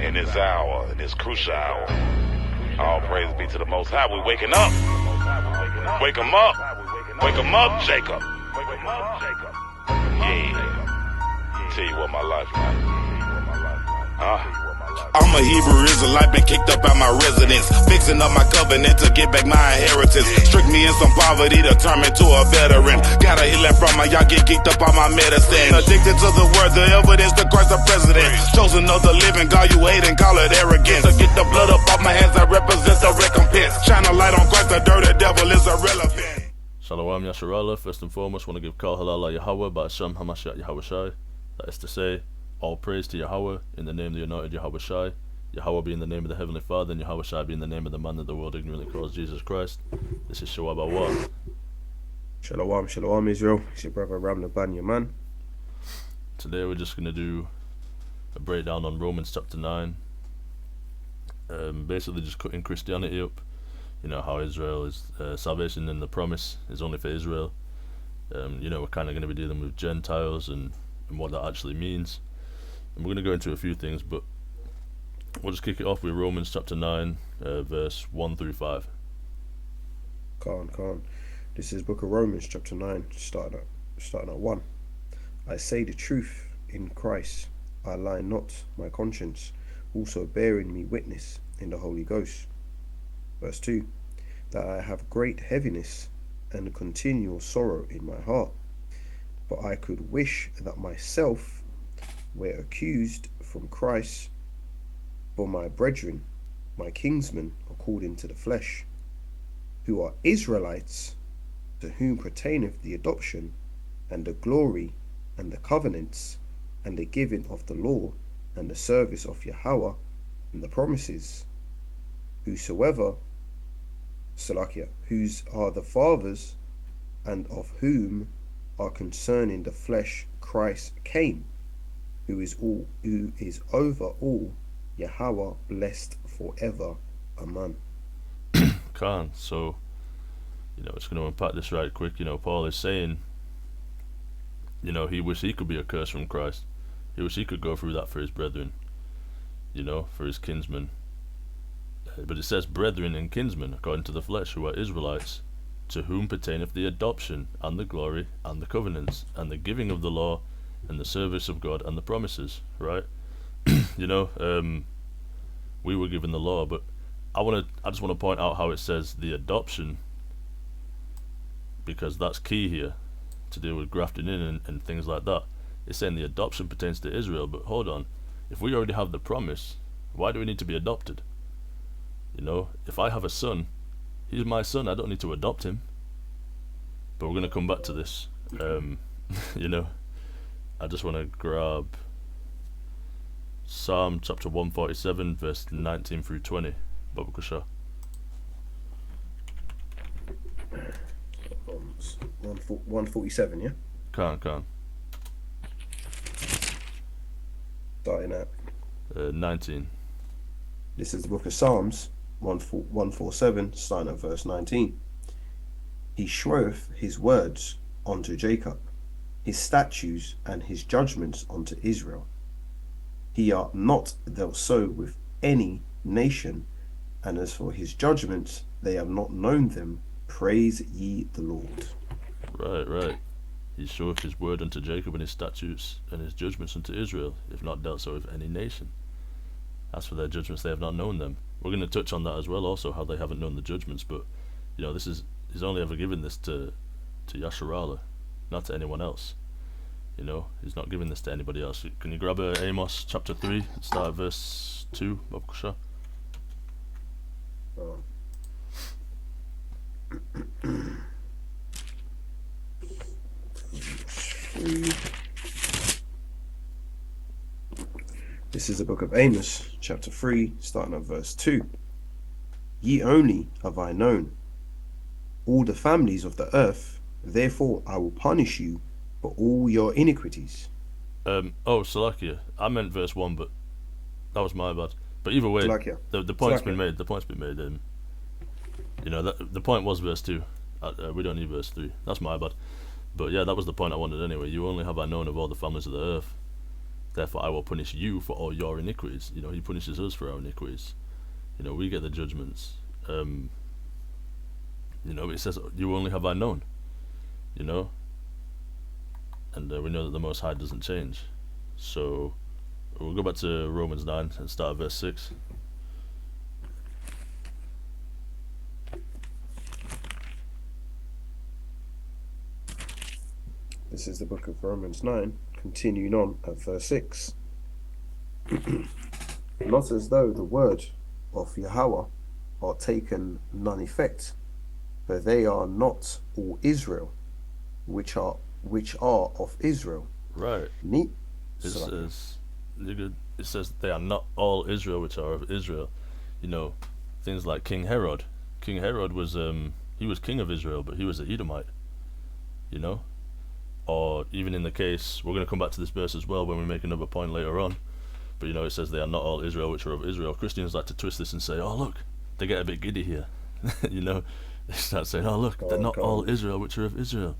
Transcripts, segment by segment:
in this hour, in this crucial hour. All praise be to the Most High. We waking up. Wake 'em up. Wake 'em up, Jacob. Yeah. Tell you what my life like. I'm a Hebrew Israelite, been kicked up out my residence, fixing up my covenant to get back my inheritance. Strict me in some poverty to turn me to a veteran. Got a healing from my y'all get geeked up on my medicine. Addicted to the word, the evidence, the Christ the president. Chosen of the living God, you hate and call it arrogance. To get the blood up off my hands, that represents the recompense. Shine a light on Christ, the dirty devil is irrelevant. Shalom Yasharallah. First and foremost, want to give call halal Yahawah by sham Hamashayach Yahawashi. That is to say, all praise to Yahawah in the name of the anointed Yahawashi. Yahawah being the name of the Heavenly Father, and Yahawashi being the name of the man that the world ignorantly calls Jesus Christ. This is Yahawah. Shalom, shalom Israel. It's your brother Ram Laban, your man. Today we're just going to do a breakdown on Romans chapter 9. Basically just cutting Christianity up. You know how Israel is, salvation and the promise is only for Israel. You know, we're kind of going to be dealing with Gentiles and what that actually means. And we're going to go into a few things, but we'll just kick it off with Romans chapter 9, verse 1 through 5. Khan. This is book of Romans chapter 9, starting at 1. I say the truth in Christ, I lie not, my conscience also bearing me witness in the Holy Ghost. Verse 2, that I have great heaviness and continual sorrow in my heart, but I could wish that myself were accused from Christ for my brethren, my kinsmen according to the flesh, who are Israelites, to whom pertaineth the adoption, and the glory, and the covenants, and the giving of the law, and the service of Yahawah, and the promises, whose are the fathers, and of whom are concerning the flesh Christ came, who is over all, Yahawah blessed forever. Amen. Khan. So, you know, it's going to unpack this right quick. You know, Paul is saying, you know, he wished he could be accursed from Christ. He wished he could go through that for his brethren, you know, for his kinsmen. But it says brethren and kinsmen according to the flesh, who are Israelites, to whom pertaineth the adoption and the glory and the covenants and the giving of the law and the service of God and the promises, right? You know, we were given the law, but I just want to point out how it says the adoption, because that's key here to deal with grafting in and things like that. It's saying the adoption pertains to Israel, but hold on, if we already have the promise, why do we need to be adopted? You know, if I have a son, he's my son, I don't need to adopt him. But we're going to come back to this. You know, I just want to grab Psalm chapter 147, verse 19 through 20. Baba Kusha. 147, yeah? Khan. Starting at 19. This is the book of Psalms 147, starting at verse 19. He showeth his words unto Jacob, his statutes and his judgments unto Israel. He are not dealt so with any nation, and as for his judgments, they have not known them. Praise ye the Lord. Right. He showeth his word unto Jacob, and his statutes and his judgments unto Israel, if not dealt so with any nation. As for their judgments, they have not known them. We're going to touch on that as well, also how they haven't known the judgments. But you know, he's only ever given this to Yasharallah, not to anyone else. You know, he's not giving this to anybody else. Can you grab Amos chapter 3 and start at verse 2, Baba Kusha? This is the book of Amos, chapter 3, starting at verse 2. Ye only have I known all the families of the earth, therefore I will punish you for all your iniquities. Salakia, I meant verse 1, but that was my bad. But either way, the point's been made. The point's been made. You know, the point was verse 2. We don't need verse 3. That's my bad. But yeah, that was the point I wanted anyway. You only have I known of all the families of the earth. Therefore, I will punish you for all your iniquities. You know, he punishes us for our iniquities. You know, we get the judgments. You know, it says, you only have I known. You know, and we know that the Most High doesn't change. So we'll go back to Romans 9 and start at verse 6. This is the book of Romans 9, continuing on at verse 6. Not as though the word of Yahawah are taken none effect, for they are not all Israel, which are of Israel. Right. It says they are not all Israel which are of Israel. You know, things like King Herod. King Herod was he was king of Israel, but he was an Edomite. You know? Or even in the case, we're going to come back to this verse as well when we make another point later on. But you know, it says they are not all Israel which are of Israel. Christians like to twist this and say, oh look, they get a bit giddy here. You know, they start saying, oh look, they're not all Israel which are of Israel.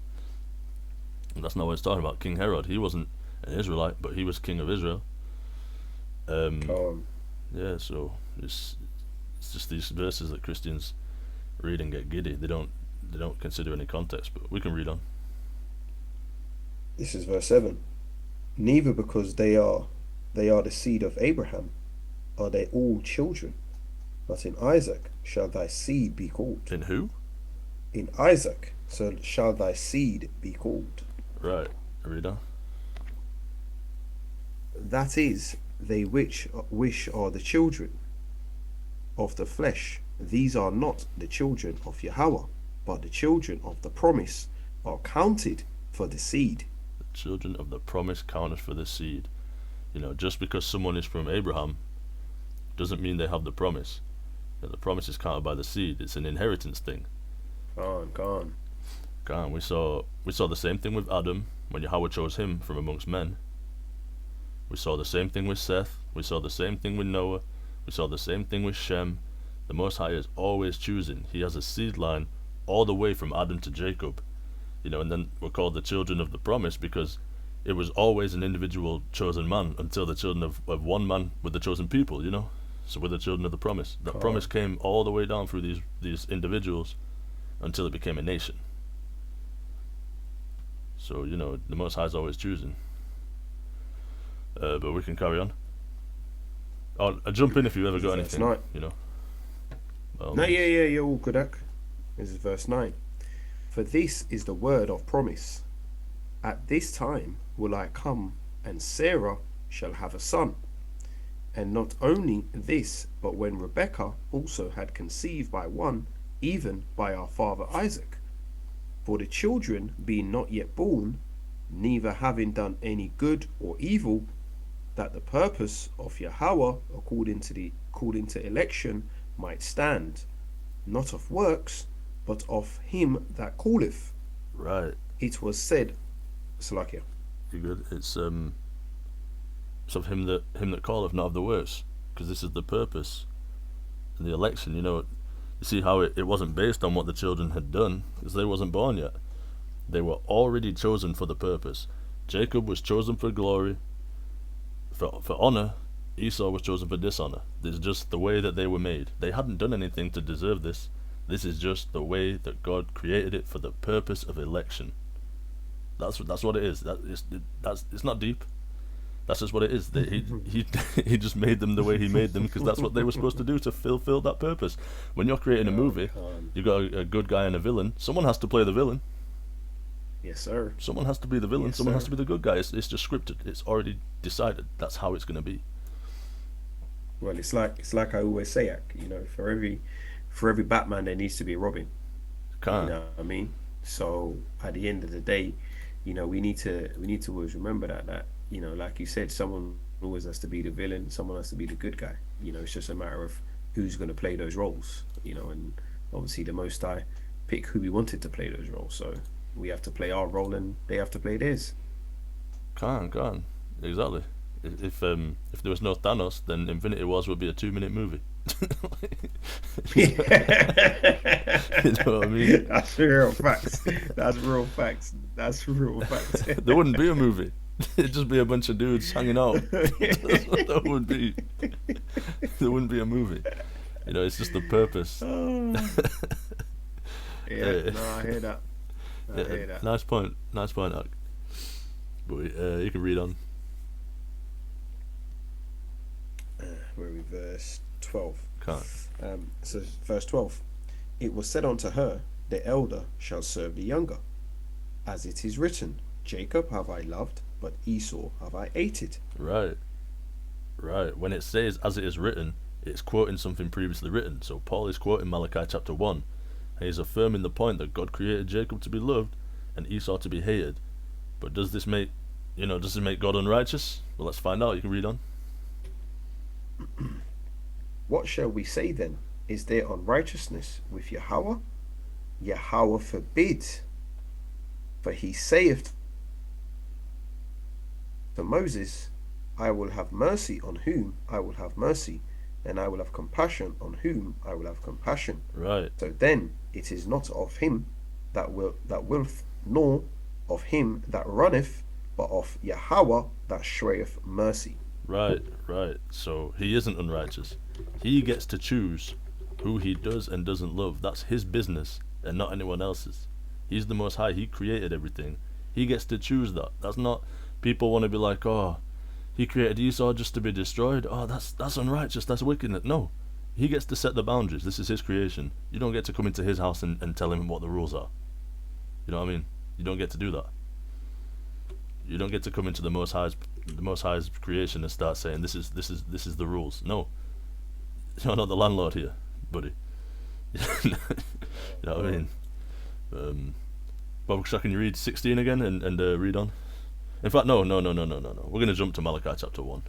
And that's not what it's talking about. King Herod, he wasn't an Israelite, but he was king of Israel. Yeah, so it's just these verses that Christians read and get giddy. They don't consider any context, but we can read on. This is verse 7. Neither because they are the seed of Abraham are they all children, but in Isaac shall thy seed be called. In who? In Isaac shall thy seed be called. Right, read on. That is, they which are the children of the flesh, these are not the children of Yahawah, but the children of the promise are counted for the seed. Children of the promise counted for the seed. You know, just because someone is from Abraham doesn't mean they have the promise. You know, the promise is counted by the seed. It's an inheritance thing. Gone. We saw the same thing with Adam when Yahawah chose him from amongst men. We saw the same thing with Seth. We saw the same thing with Noah. We saw the same thing with Shem. The Most High is always choosing. He has a seed line all the way from Adam to Jacob. You know, and then we're called the children of the promise because it was always an individual chosen man until the children of one man with the chosen people, you know. So we're the children of the promise. That promise came all the way down through these individuals until it became a nation. So, you know, the Most High is always choosing. But we can carry on. I'll jump in if you ever got anything, you know. No, you're all good, Ak. This is verse 9. For this is the word of promise. At this time will I come, and Sarah shall have a son. And not only this, but when Rebekah also had conceived by one, even by our father Isaac. For the children being not yet born, neither having done any good or evil, that the purpose of Yahawah according to election might stand, not of works, but of him that calleth. Right. It was said, Salakia. You good? It's of him that calleth, not of the works, because this is the purpose. And the election, you know, you see how it wasn't based on what the children had done, because they wasn't born yet. They were already chosen for the purpose. Jacob was chosen for glory, for honor. Esau was chosen for dishonor. This is just the way that they were made. They hadn't done anything to deserve this. This is just the way that God created it for the purpose of election. That's what it is. It's not deep. That's just what it is. He just made them the way he made them because that's what they were supposed to do to fulfill that purpose. When you're creating a movie, you got a good guy and a villain. Someone has to play the villain. Yes, sir. Someone has to be the villain. Yes, someone sir. has to be the good guy. It's just scripted. It's already decided. That's how it's going to be. Well, it's like I always say, Ak, you know, for every Batman there needs to be a Robin. You know what I mean? So at the end of the day, you know, we need to always remember that you know, like you said, someone always has to be the villain, someone has to be the good guy. You know, it's just a matter of who's going to play those roles. You know, and obviously the Most High pick who we wanted to play those roles. So we have to play our role, and they have to play theirs. Can't exactly. If there was no Thanos, then Infinity Wars would be a 2-minute movie. You know what I mean? That's real facts. That's real facts. There wouldn't be a movie. It'd just be a bunch of dudes hanging out. That's what that would be. There wouldn't be a movie. You know, it's just the purpose. Oh. Yeah, no, I hear that. I hear that. Nice point, Ak. But you can read on. Where are we? Verse 12. Can't. So, verse 12. It was said unto her, the elder shall serve the younger. As it is written, Jacob have I loved, but Esau have I hated. Right. When it says, as it is written, it's quoting something previously written. So Paul is quoting Malachi chapter 1. And he's affirming the point that God created Jacob to be loved and Esau to be hated. But does this make God unrighteous? Well, let's find out. You can read on. What shall we say then? Is there unrighteousness with Yahawah? Yahawah forbid. For he saith to Moses, I will have mercy on whom I will have mercy, and I will have compassion on whom I will have compassion. Right. So then it is not of him that willeth, nor of him that runneth, but of Yahawah that sheweth mercy. Right. So he isn't unrighteous. He gets to choose who he does and doesn't love. That's his business and not anyone else's. He's the Most High. He created everything. He gets to choose that. That's not, people want to be like, oh, he created Esau just to be destroyed. Oh, that's unrighteous. That's wickedness. No. He gets to set the boundaries. This is his creation. You don't get to come into his house and tell him what the rules are. You know what I mean? You don't get to do that. You don't get to come into the Most High's creation and start saying this is the rules. No. You're not the landlord here, buddy. You know what I mean? Bob, can you read 16 again and read on? In fact, no. We're going to jump to Malachi chapter 1.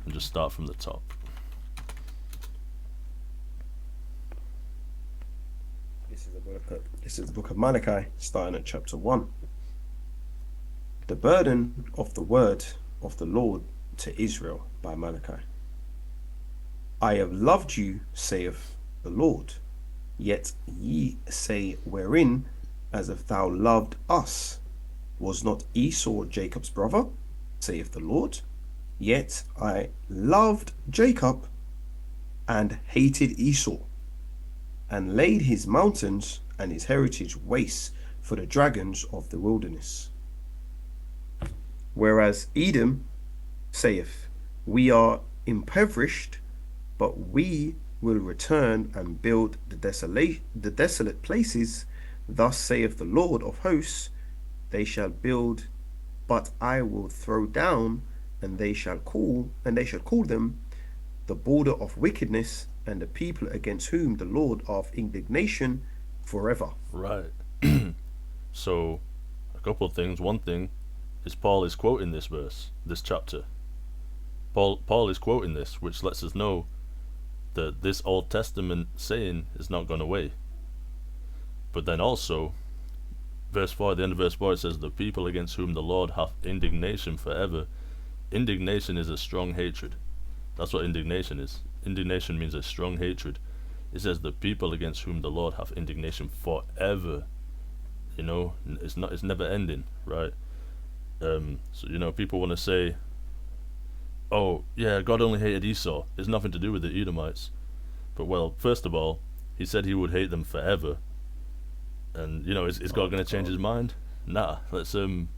And just start from the top. This is the book of Malachi, starting at chapter 1. The burden of the word of the Lord to Israel by Malachi. I have loved you, saith the Lord. Yet ye say, wherein, as if thou loved us? Was not Esau Jacob's brother, saith the Lord? Yet I loved Jacob, and hated Esau, and laid his mountains and his heritage waste for the dragons of the wilderness. Whereas Edom saith, we are impoverished, but we will return and build the desolate places. Thus saith the Lord of hosts, they shall build, but I will throw down, and they shall call them the border of wickedness, and the people against whom the Lord of indignation forever. Right. So, a couple of things. One thing is Paul is quoting this verse, this chapter. Paul is quoting this, which lets us know that this Old Testament saying is not gone away. But then also, verse 4, at the end of verse 4, it says, the people against whom the Lord hath indignation forever. Indignation is a strong hatred. That's what indignation is. Indignation means a strong hatred. It says the people against whom the Lord hath indignation forever. You know, it's never ending, right? So, you know, people want to say, oh, yeah, God only hated Esau. It's nothing to do with the Edomites. But, well, first of all, he said he would hate them forever. And, you know, is God going to change his mind? Nah. Let's jump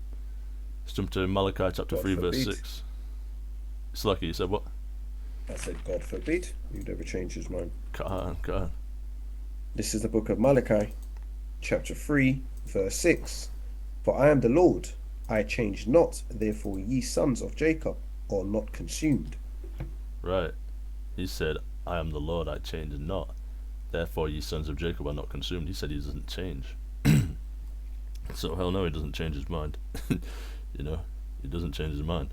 to Malachi chapter 3, verse 6. It's lucky, you said what? I said, God forbid, you'd ever change his mind. God. This is the book of Malachi, chapter 3, verse 6. For I am the Lord, I change not, therefore ye sons of Jacob are not consumed. Right. He said, I am the Lord, I change not, therefore ye sons of Jacob are not consumed. He said he doesn't change. So hell no, he doesn't change his mind. You know, he doesn't change his mind.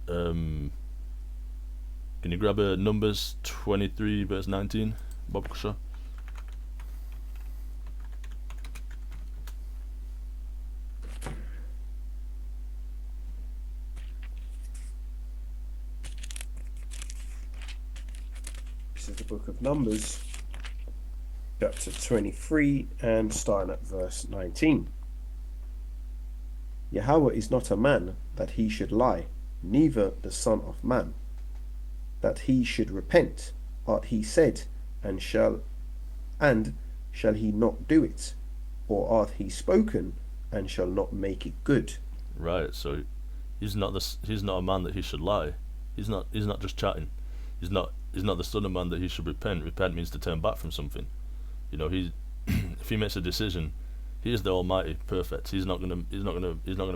Can you grab Numbers 23 verse 19, Bob Kusha? This is the book of Numbers, chapter 23, and starting at verse 19. Yahawah is not a man that he should lie, neither the son of man that he should repent. Art he said, and shall he not do it? Or art he spoken, and shall not make it good? Right. So he's not a man that he should lie. He's not just chatting. He's not the son of man that he should repent. Repent means to turn back from something. You know, he if he makes a decision, he is the Almighty, perfect. He's not gonna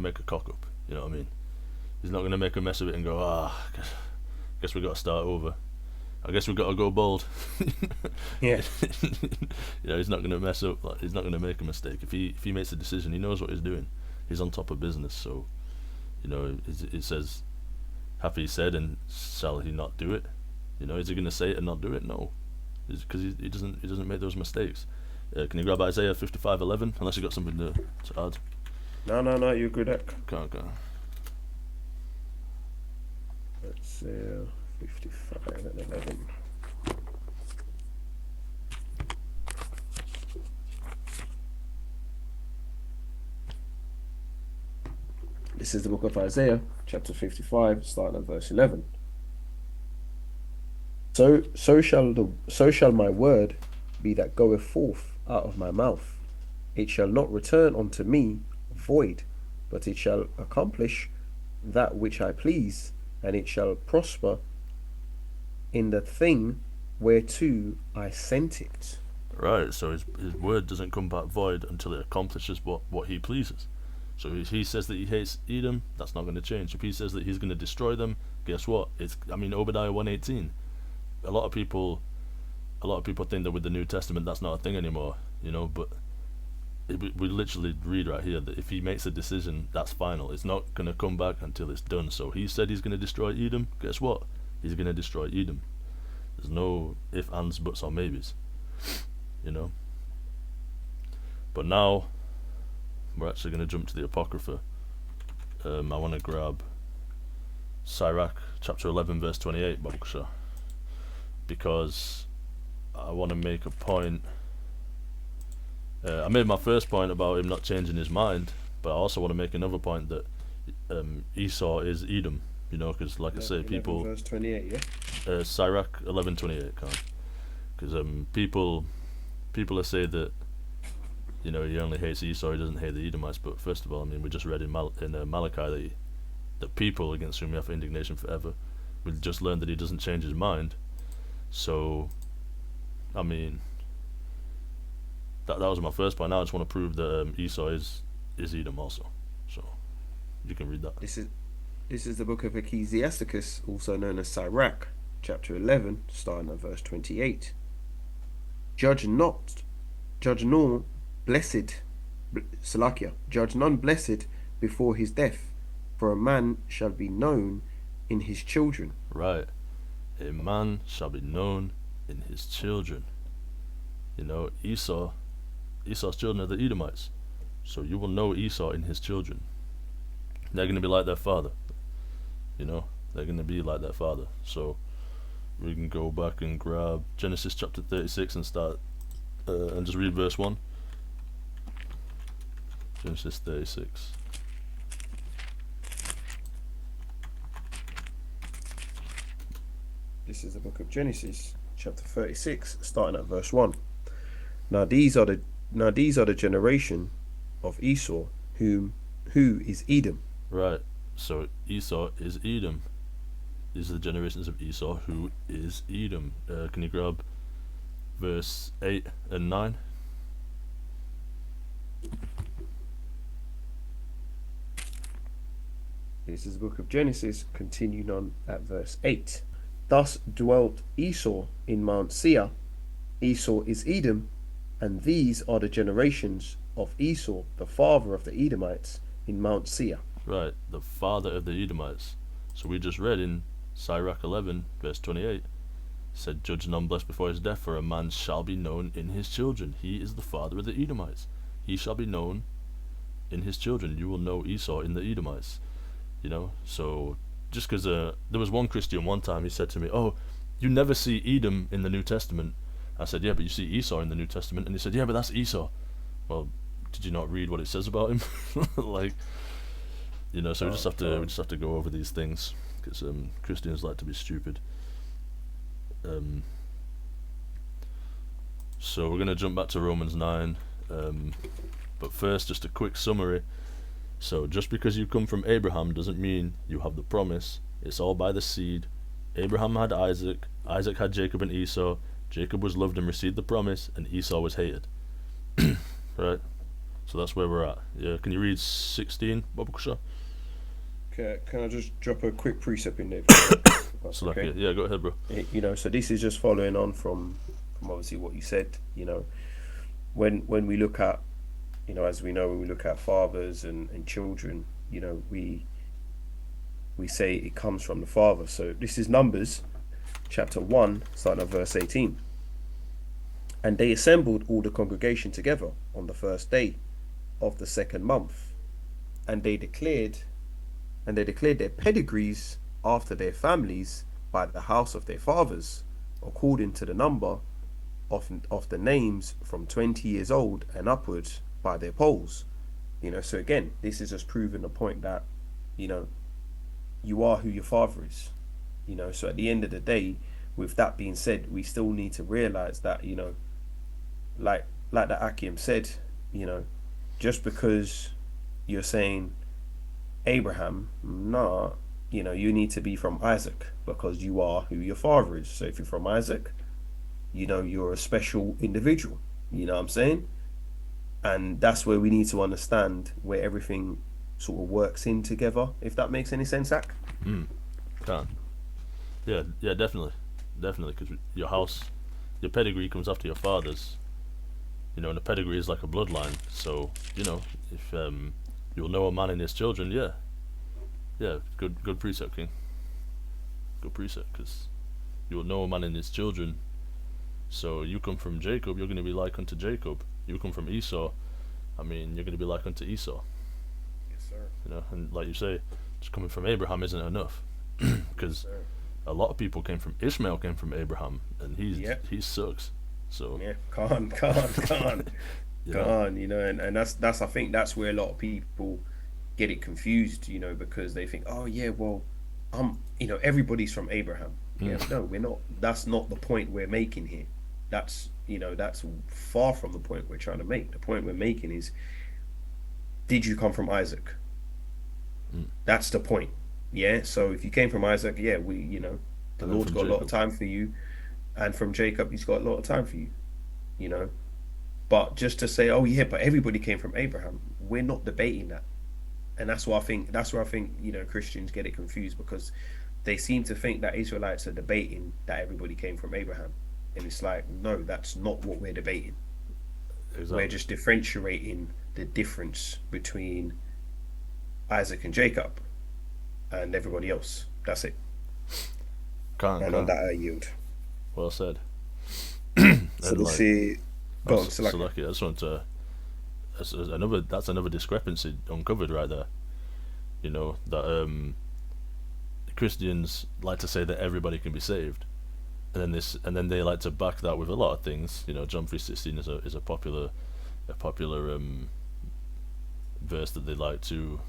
make a cock up. You know what I mean? He's not gonna make a mess of it and go, guess we got to start over. I guess we got to go bold. Yeah. You know, he's not gonna mess up. Like, he's not gonna make a mistake. If he makes a decision, he knows what he's doing. He's on top of business. So, you know, it says, "Hath he said, and shall he not do it?" You know, is he gonna say it and not do it? No, because he doesn't make those mistakes. Can you grab Isaiah 55:11? Unless you got something to add. No, you're good at. Okay. Let's 55 and 11. This is the book of Isaiah, chapter 55, starting at verse 11. So shall my word be that goeth forth out of my mouth. It shall not return unto me void, but it shall accomplish that which I please, and it shall prosper in the thing whereto I sent it. Right. So his word doesn't come back void until it accomplishes what he pleases. So if he says that he hates Edom, that's not going to change. If he says that he's going to destroy them, guess what? Obadiah 1:18. A lot of people think that with the New Testament that's not a thing anymore, you know. But we literally read right here that if he makes a decision, that's final. It's not going to come back until it's done. So he said he's going to destroy Edom. Guess what? He's going to destroy Edom. There's no if, ands, buts, or maybes, you know. But now we're actually going to jump to the Apocrypha. I want to grab Sirach chapter 11 verse 28, Babukasha, because I want to make a point. I made my first point about him not changing his mind, but I also want to make another point that Esau is Edom, you know, because like I say, people verse 28, yeah. Sirach 11:28, because people say that, you know, he only hates Esau, he doesn't hate the Edomites. But first of all, I mean, we just read in Malachi that people against whom we have indignation forever. We just learned that he doesn't change his mind. So, I mean, that was my first point. Now I just want to prove that Esau is Edom also. So, you can read that. This is the book of Ecclesiasticus, also known as Sirach, chapter 11, starting at verse 28. Judge none blessed before his death, for a man shall be known in his children. Right. A man shall be known in his children. You know, Esau's children are the Edomites. So you will know Esau in his children. They're going to be like their father. You know, they're going to be like their father. So we can go back and grab Genesis chapter 36 and start and just read verse 1. Genesis 36. This is the book of Genesis, chapter 36, starting at verse 1. Now these are the generation of Esau, who is Edom. Right. So Esau is Edom. These are the generations of Esau, who is Edom. Can you grab verse 8 and 9? This is the book of Genesis, continuing on at verse 8. Thus dwelt Esau in Mount Seir. Esau is Edom, and these are the generations of Esau, the father of the Edomites, in Mount Seir. Right, the father of the Edomites. So we just read in Sirach 11, verse 28, said, Judge none blessed before his death, for a man shall be known in his children. He is the father of the Edomites. He shall be known in his children. You will know Esau in the Edomites. You know, so just because there was one Christian one time, he said to me, oh, you never see Edom in the New Testament. I said, yeah, but you see Esau in the New Testament. And he said, yeah, but that's Esau. Well, did you not read what it says about him? Like, You know, so we just have to go over these things because Christians like to be stupid. So we're gonna jump back to Romans 9, but first, just a quick summary. So just because you come from Abraham doesn't mean you have the promise. It's all by the seed. Abraham had Isaac. Isaac had Jacob and Esau. Jacob was loved and received the promise, and Esau was hated. Right. So that's where we're at. Yeah. Can you read 16, Babukusha? Okay, can I just drop a quick precept in there? So Okay. yeah, go ahead, bro. You know, so this is just following on from obviously what you said. You know, when we look at, you know, as we know, when we look at fathers and children, you know, we say it comes from the father. So this is Numbers chapter 1, starting at verse 18. And they assembled all the congregation together on the first day of the second month, and they declared their pedigrees after their families by the house of their fathers, according to the number of the names from 20 years old and upwards by their polls. You know, so again, this is just proving the point that, you know, you are who your father is. You know, so at the end of the day, with that being said, we still need to realize that, you know, like the Akim said, you know, just because you're saying Abraham, nah, you know, you need to be from Isaac because you are who your father is. So if you're from Isaac, you know, you're a special individual. You know what I'm saying? And that's where we need to understand where everything sort of works in together, if that makes any sense, Zach. Can. Yeah, definitely, because your pedigree comes after your father's. You know, and the pedigree is like a bloodline. So, you know, if you'll know a man and his children, good precept, King. Good precept, because you'll know a man and his children. So you come from Jacob, you're going to be like unto Jacob. You come from Esau, I mean, you're going to be like unto Esau. Yes, sir. You know, and like you say, just coming from Abraham isn't enough, because a lot of people Ishmael came from Abraham, and he sucks. So yeah, can't. You know, and that's I think that's where a lot of people get it confused, you know, because they think, oh yeah, well, you know, everybody's from Abraham. Yeah, no, we're not. That's not the point we're making here. That's, you know, that's far from the point we're trying to make. The point we're making is, did you come from Isaac? That's the point. Yeah. So if you came from Isaac, yeah, you know, the Lord's got a lot of time for you, and from Jacob, he's got a lot of time for you. You know, but just to say, oh yeah, but everybody came from Abraham, we're not debating that, and that's where I think you know, Christians get it confused, because they seem to think that Israelites are debating that everybody came from Abraham. And it's like, no, that's not what we're debating. Exactly. We're just differentiating the difference between Isaac and Jacob and everybody else. That's it. On that I yield. Well said. So let's see. Go on, Salaki. I just want to. That's another discrepancy uncovered right there. You know that Christians like to say that everybody can be saved, and then they like to back that with a lot of things. You know, John 3:16 is a popular verse that they like to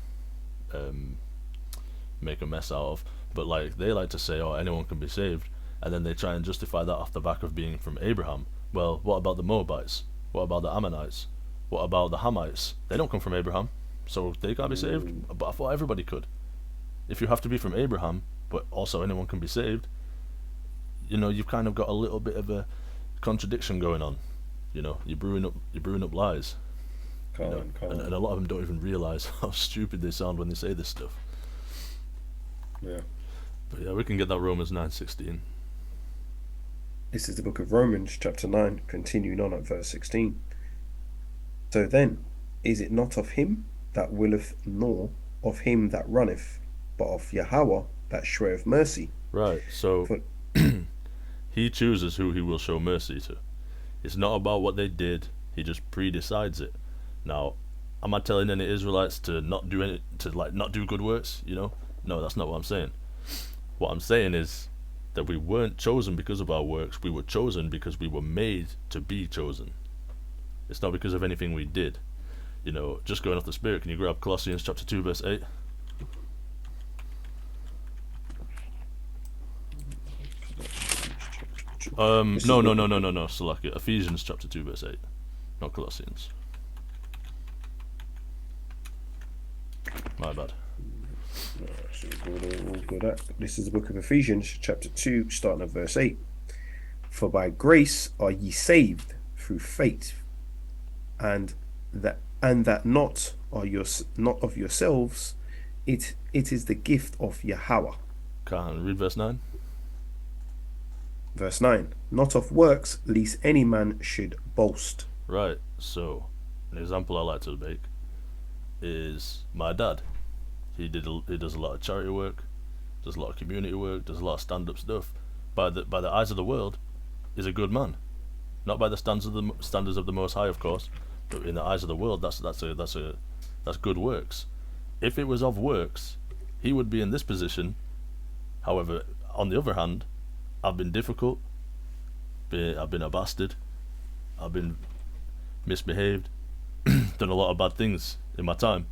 make a mess out of. But like, they like to say, oh, anyone can be saved, and then they try and justify that off the back of being from Abraham. Well, what about the Moabites? What about the Ammonites? What about the Hamites? They don't come from Abraham, so they can't be saved. But I thought everybody could. If you have to be from Abraham, but also anyone can be saved, you know, you've kind of got a little bit of a contradiction going on. You know, you're brewing up lies. And a lot of them don't even realize how stupid they sound when they say this stuff. Yeah. But yeah, we can get that Romans 9:16. This is the book of Romans, chapter 9, continuing on at verse 16. So then, is it not of him that willeth, nor of him that runneth, but of Yahawah that sheweth mercy? Right, so he chooses who he will show mercy to. It's not about what they did, he just pre-decides it. Now, am I telling any Israelites to not do good works, you know? No, that's not what I'm saying. What I'm saying is that we weren't chosen because of our works, we were chosen because we were made to be chosen. It's not because of anything we did. You know, just going off the Spirit, can you grab Colossians chapter 2 verse 8? This is No, no, book no, of- no, no, no. Salakia. Ephesians chapter 2, verse 8. Not Colossians. My bad. So we'll go that. This is the book of Ephesians, chapter 2, starting at verse 8. For by grace are ye saved through faith, and that not of yourselves, it is the gift of Yahawah. Can't read verse 9. Verse 9, not of works, lest any man should boast. Right. So, an example I like to make is my dad. He does a lot of charity work, does a lot of community work, does a lot of stand-up stuff. By the eyes of the world, is a good man. Not by the standards of the Most High, of course, but in the eyes of the world, that's good works. If it was of works, he would be in this position. However, on the other hand, I've been difficult. I've been a bastard. I've been misbehaved. Done a lot of bad things in my time.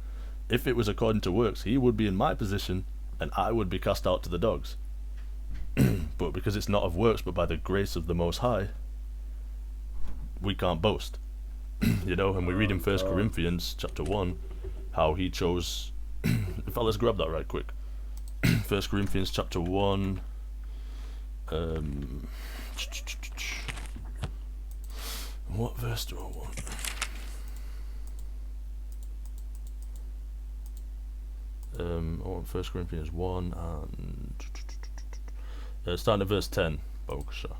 If it was according to works, he would be in my position, and I would be cast out to the dogs. But because it's not of works, but by the grace of the Most High, we can't boast. And we read in 1 Corinthians chapter 1 how he chose. In fact, let's grab that right quick. 1 Corinthians chapter 1. What verse do I want? I want 1 Corinthians 1 and starting at verse 10. Bokasha.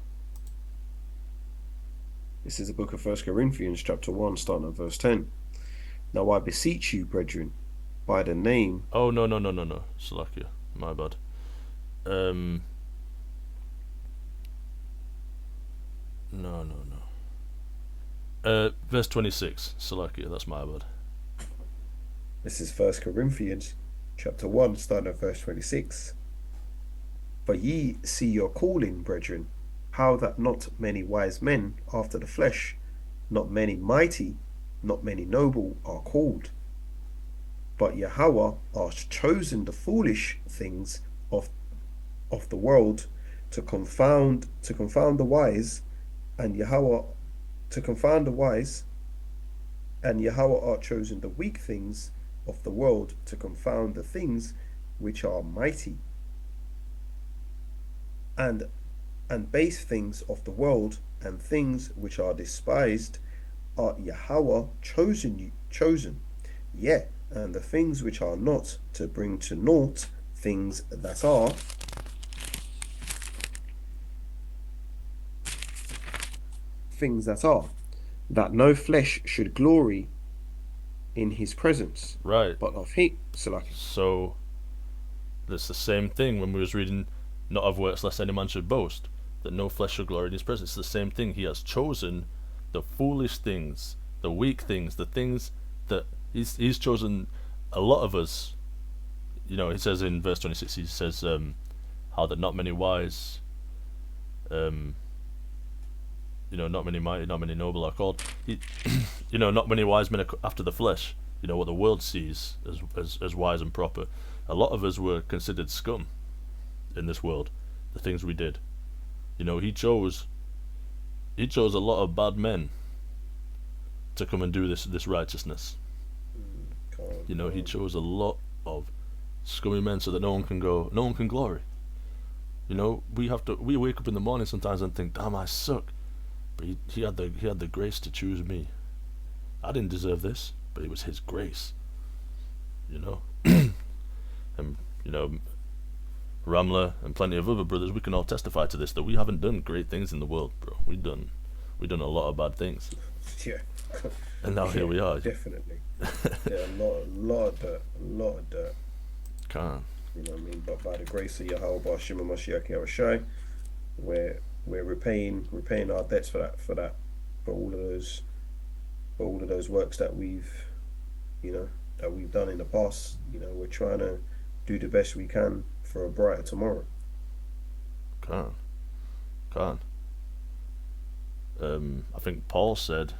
This is the book of 1 Corinthians, chapter 1, starting at verse 10. Now I beseech you, brethren, by the name. Oh, no. Salakia. My bad. No. Verse 26. Salakia, that's my bad. This is 1 Corinthians, chapter 1, starting at verse 26. For ye see your calling, brethren, how that not many wise men after the flesh, not many mighty, not many noble are called. But Yahawah are chosen the foolish things of the world to confound the wise, and Yahawah to confound the wise, and Yahawah are chosen the weak things of the world to confound the things which are mighty, and base things of the world, and things which are despised are Yahawah chosen, and the things which are not, to bring to naught things that are, that no flesh should glory in his presence. Right. But of him, Salaki. So, that's the same thing when we was reading, not of works lest any man should boast, that no flesh should glory in his presence. It's the same thing. He has chosen the foolish things, the weak things, the things that he's chosen. A lot of us, he says in verse 26, he says, how that not many wise, not many mighty, not many noble are called. Not many wise men are after the flesh. What the world sees as wise and proper. A lot of us were considered scum in this world. The things we did. He chose a lot of bad men to come and do this righteousness. He chose a lot of scummy men so that no one can glory. We wake up in the morning sometimes and think, damn, I suck. But he had the grace to choose me. I didn't deserve this, but it was his grace. And Ramla and plenty of other brothers, we can all testify to this, that we haven't done great things in the world, bro. We've done a lot of bad things. Yeah. And now here we are. Definitely. Yeah, a lot of dirt. Can't. You know what I mean? But by the grace of Yahawah, Hamashayach, Yahawashi, we're repaying our debts for all of those works that we've done in the past. We're trying to do the best we can for a brighter tomorrow. Can't. I think Paul said,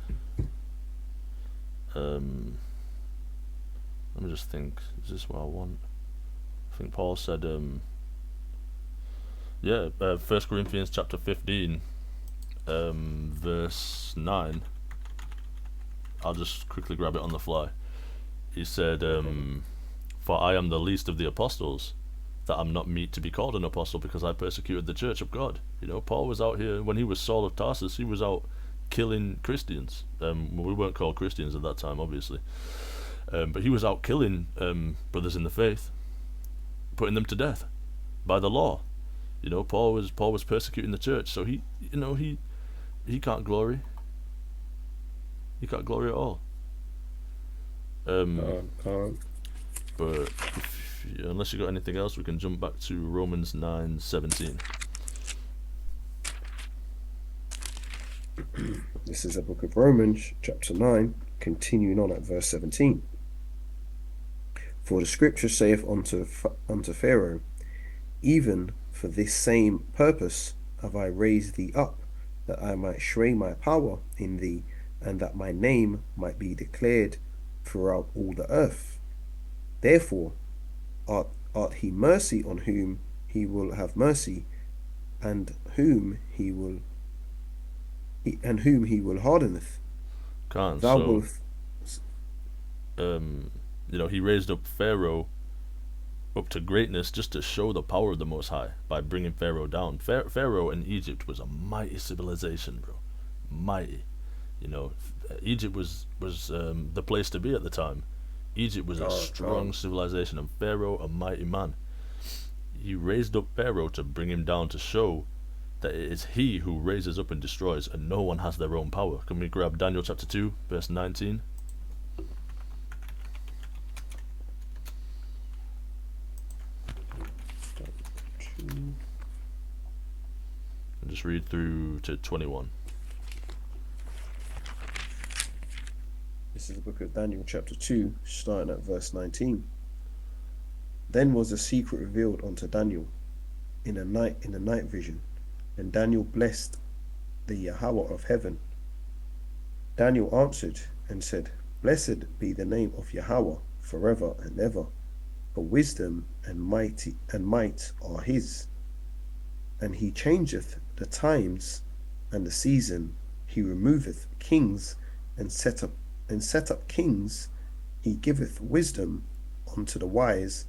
let me just think, is this what I want? I think Paul said, 1 Corinthians chapter 15, verse 9. I'll just quickly grab it on the fly. He said, "For I am the least of the apostles, that I'm not meet to be called an apostle, because I persecuted the church of God." Paul was out here, when he was Saul of Tarsus, he was out killing Christians. We weren't called Christians at that time, obviously. But he was out killing brothers in the faith, putting them to death by the law. Paul was persecuting the church, so he can't glory. He can't glory at all. But unless you got anything else, we can jump back to Romans 9:17. This is the book of Romans, chapter 9, continuing on at verse 17. For the scripture saith unto Pharaoh, even for this same purpose have I raised thee up, that I might shew my power in thee, and that my name might be declared throughout all the earth. Therefore art he mercy on whom he will have mercy, and whom he will hardeneth. He raised up Pharaoh up to greatness just to show the power of the Most High by bringing Pharaoh down. Pharaoh in Egypt was a mighty civilization, bro. Mighty. Egypt was the place to be at the time. Egypt was a strong civilization, and Pharaoh a mighty man. He raised up Pharaoh to bring him down, to show that it is he who raises up and destroys, and no one has their own power. Can we grab Daniel chapter 2, verse 19? And just read through to 21. This is the book of Daniel chapter 2, starting at verse 19. Then was the secret revealed unto Daniel in a night vision, and Daniel blessed the Yahawah of heaven. Daniel answered and said, Blessed be the name of Yahawah forever and ever, for wisdom and might are his. And he changeth the times and the season. He removeth kings and set up kings. He giveth wisdom unto the wise,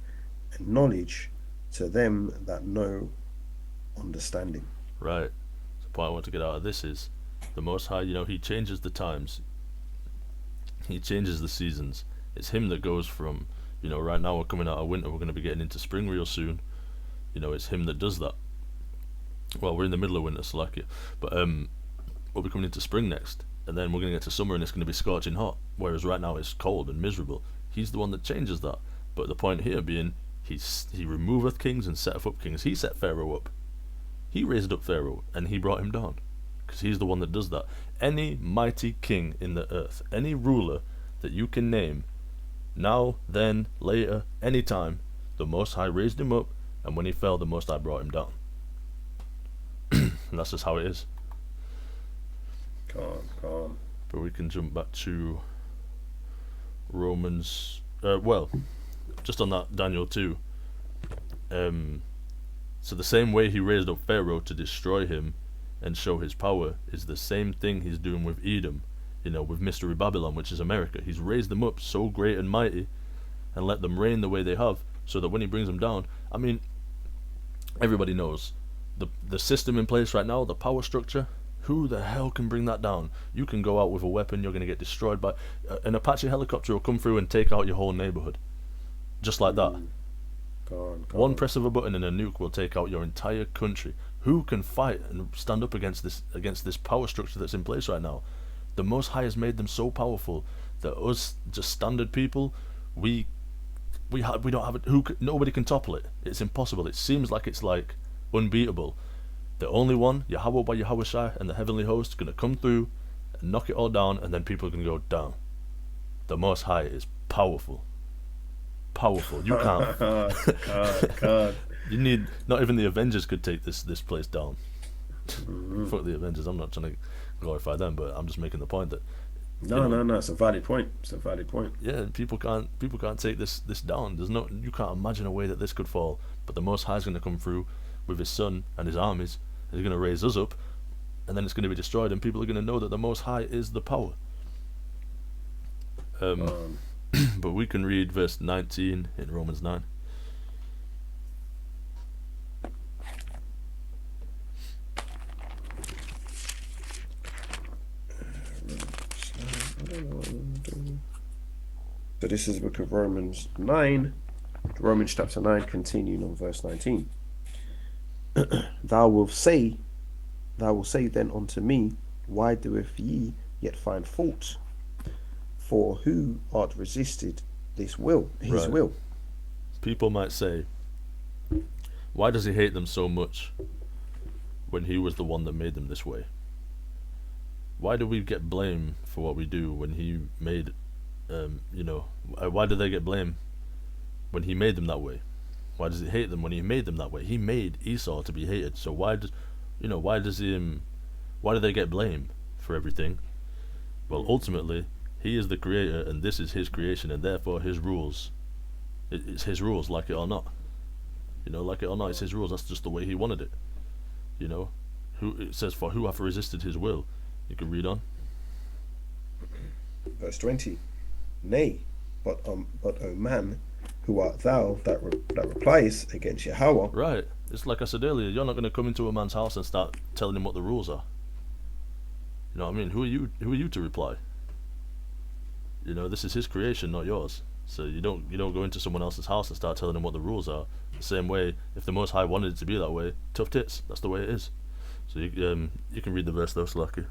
and knowledge to them that know understanding. Right. The point I want to get out of this is the Most High, he changes the times. He changes the seasons. It's him that goes from, right now we're coming out of winter, we're going to be getting into spring real soon. It's him that does that. Well, we're in the middle of winter, so like it. But we'll be coming into spring next. And then we're going to get to summer and it's going to be scorching hot. Whereas right now it's cold and miserable. He's the one that changes that. But the point here being, he removeth kings and setteth up kings. He set Pharaoh up. He raised up Pharaoh and he brought him down. Because he's the one that does that. Any mighty king in the earth, any ruler that you can name, now, then, later, any time, the Most High raised him up, and when he fell, the Most High brought him down. And that's just how it is. Calm. But we can jump back to Romans. Just on that Daniel 2. So the same way he raised up Pharaoh to destroy him and show his power is the same thing he's doing with Edom, with Mystery Babylon, which is America. He's raised them up so great and mighty and let them reign the way they have, so that when he brings them down, everybody knows the system in place right now, the power structure. Who the hell can bring that down? You can go out with a weapon, you're going to get destroyed by an Apache helicopter will come through and take out your whole neighborhood, just like that. One press of a button and a nuke will take out your entire country. Who can fight and stand up against this power structure that's in place right now? The Most High has made them so powerful that us, just standard people, we don't have it. Nobody can topple it. It's impossible. It seems like it's like unbeatable. The only one, Yahawah by Yahawashi and the heavenly host, going to come through and knock it all down, and then people are going to go down. The Most High is powerful. You can't. God. You need, not even the Avengers could take this place down. Fuck the Avengers. I'm not trying to glorify them, but I'm just making the point that No, it's a valid point. Yeah, people can't take this down. You can't imagine a way that this could fall. But the Most High is going to come through with his son and his armies. He's going to raise us up and then it's going to be destroyed, and people are going to know that the Most High is the power. But we can read verse 19 in Romans 9. So this is the book of Romans 9, Romans chapter 9, continuing on verse 19. Thou wilt say then unto me, why doeth ye yet find fault? For who art resisted his will? People might say, why does he hate them so much when he was the one that made them this way? Why do we get blamed for what we do when he made, why do they get blamed when he made them that way? Why does he hate them when he made them that way? He made Esau to be hated, so why do they get blamed for everything? Well, ultimately, he is the creator, and this is his creation, and therefore his rules. It's his rules, like it or not. Like it or not, it's his rules. That's just the way he wanted it. It says, for who hath resisted his will? You can read on. Verse 20. Nay, but O man, who art thou that repliest against Yahawah? Right. It's like I said earlier, you're not going to come into a man's house and start telling him what the rules are. You know what I mean? Who are you to reply? This is his creation, not yours. So you don't go into someone else's house and start telling them what the rules are. The same way, if the Most High wanted it to be that way, tough tits. That's the way it is. So you can read the verse though, Slaki.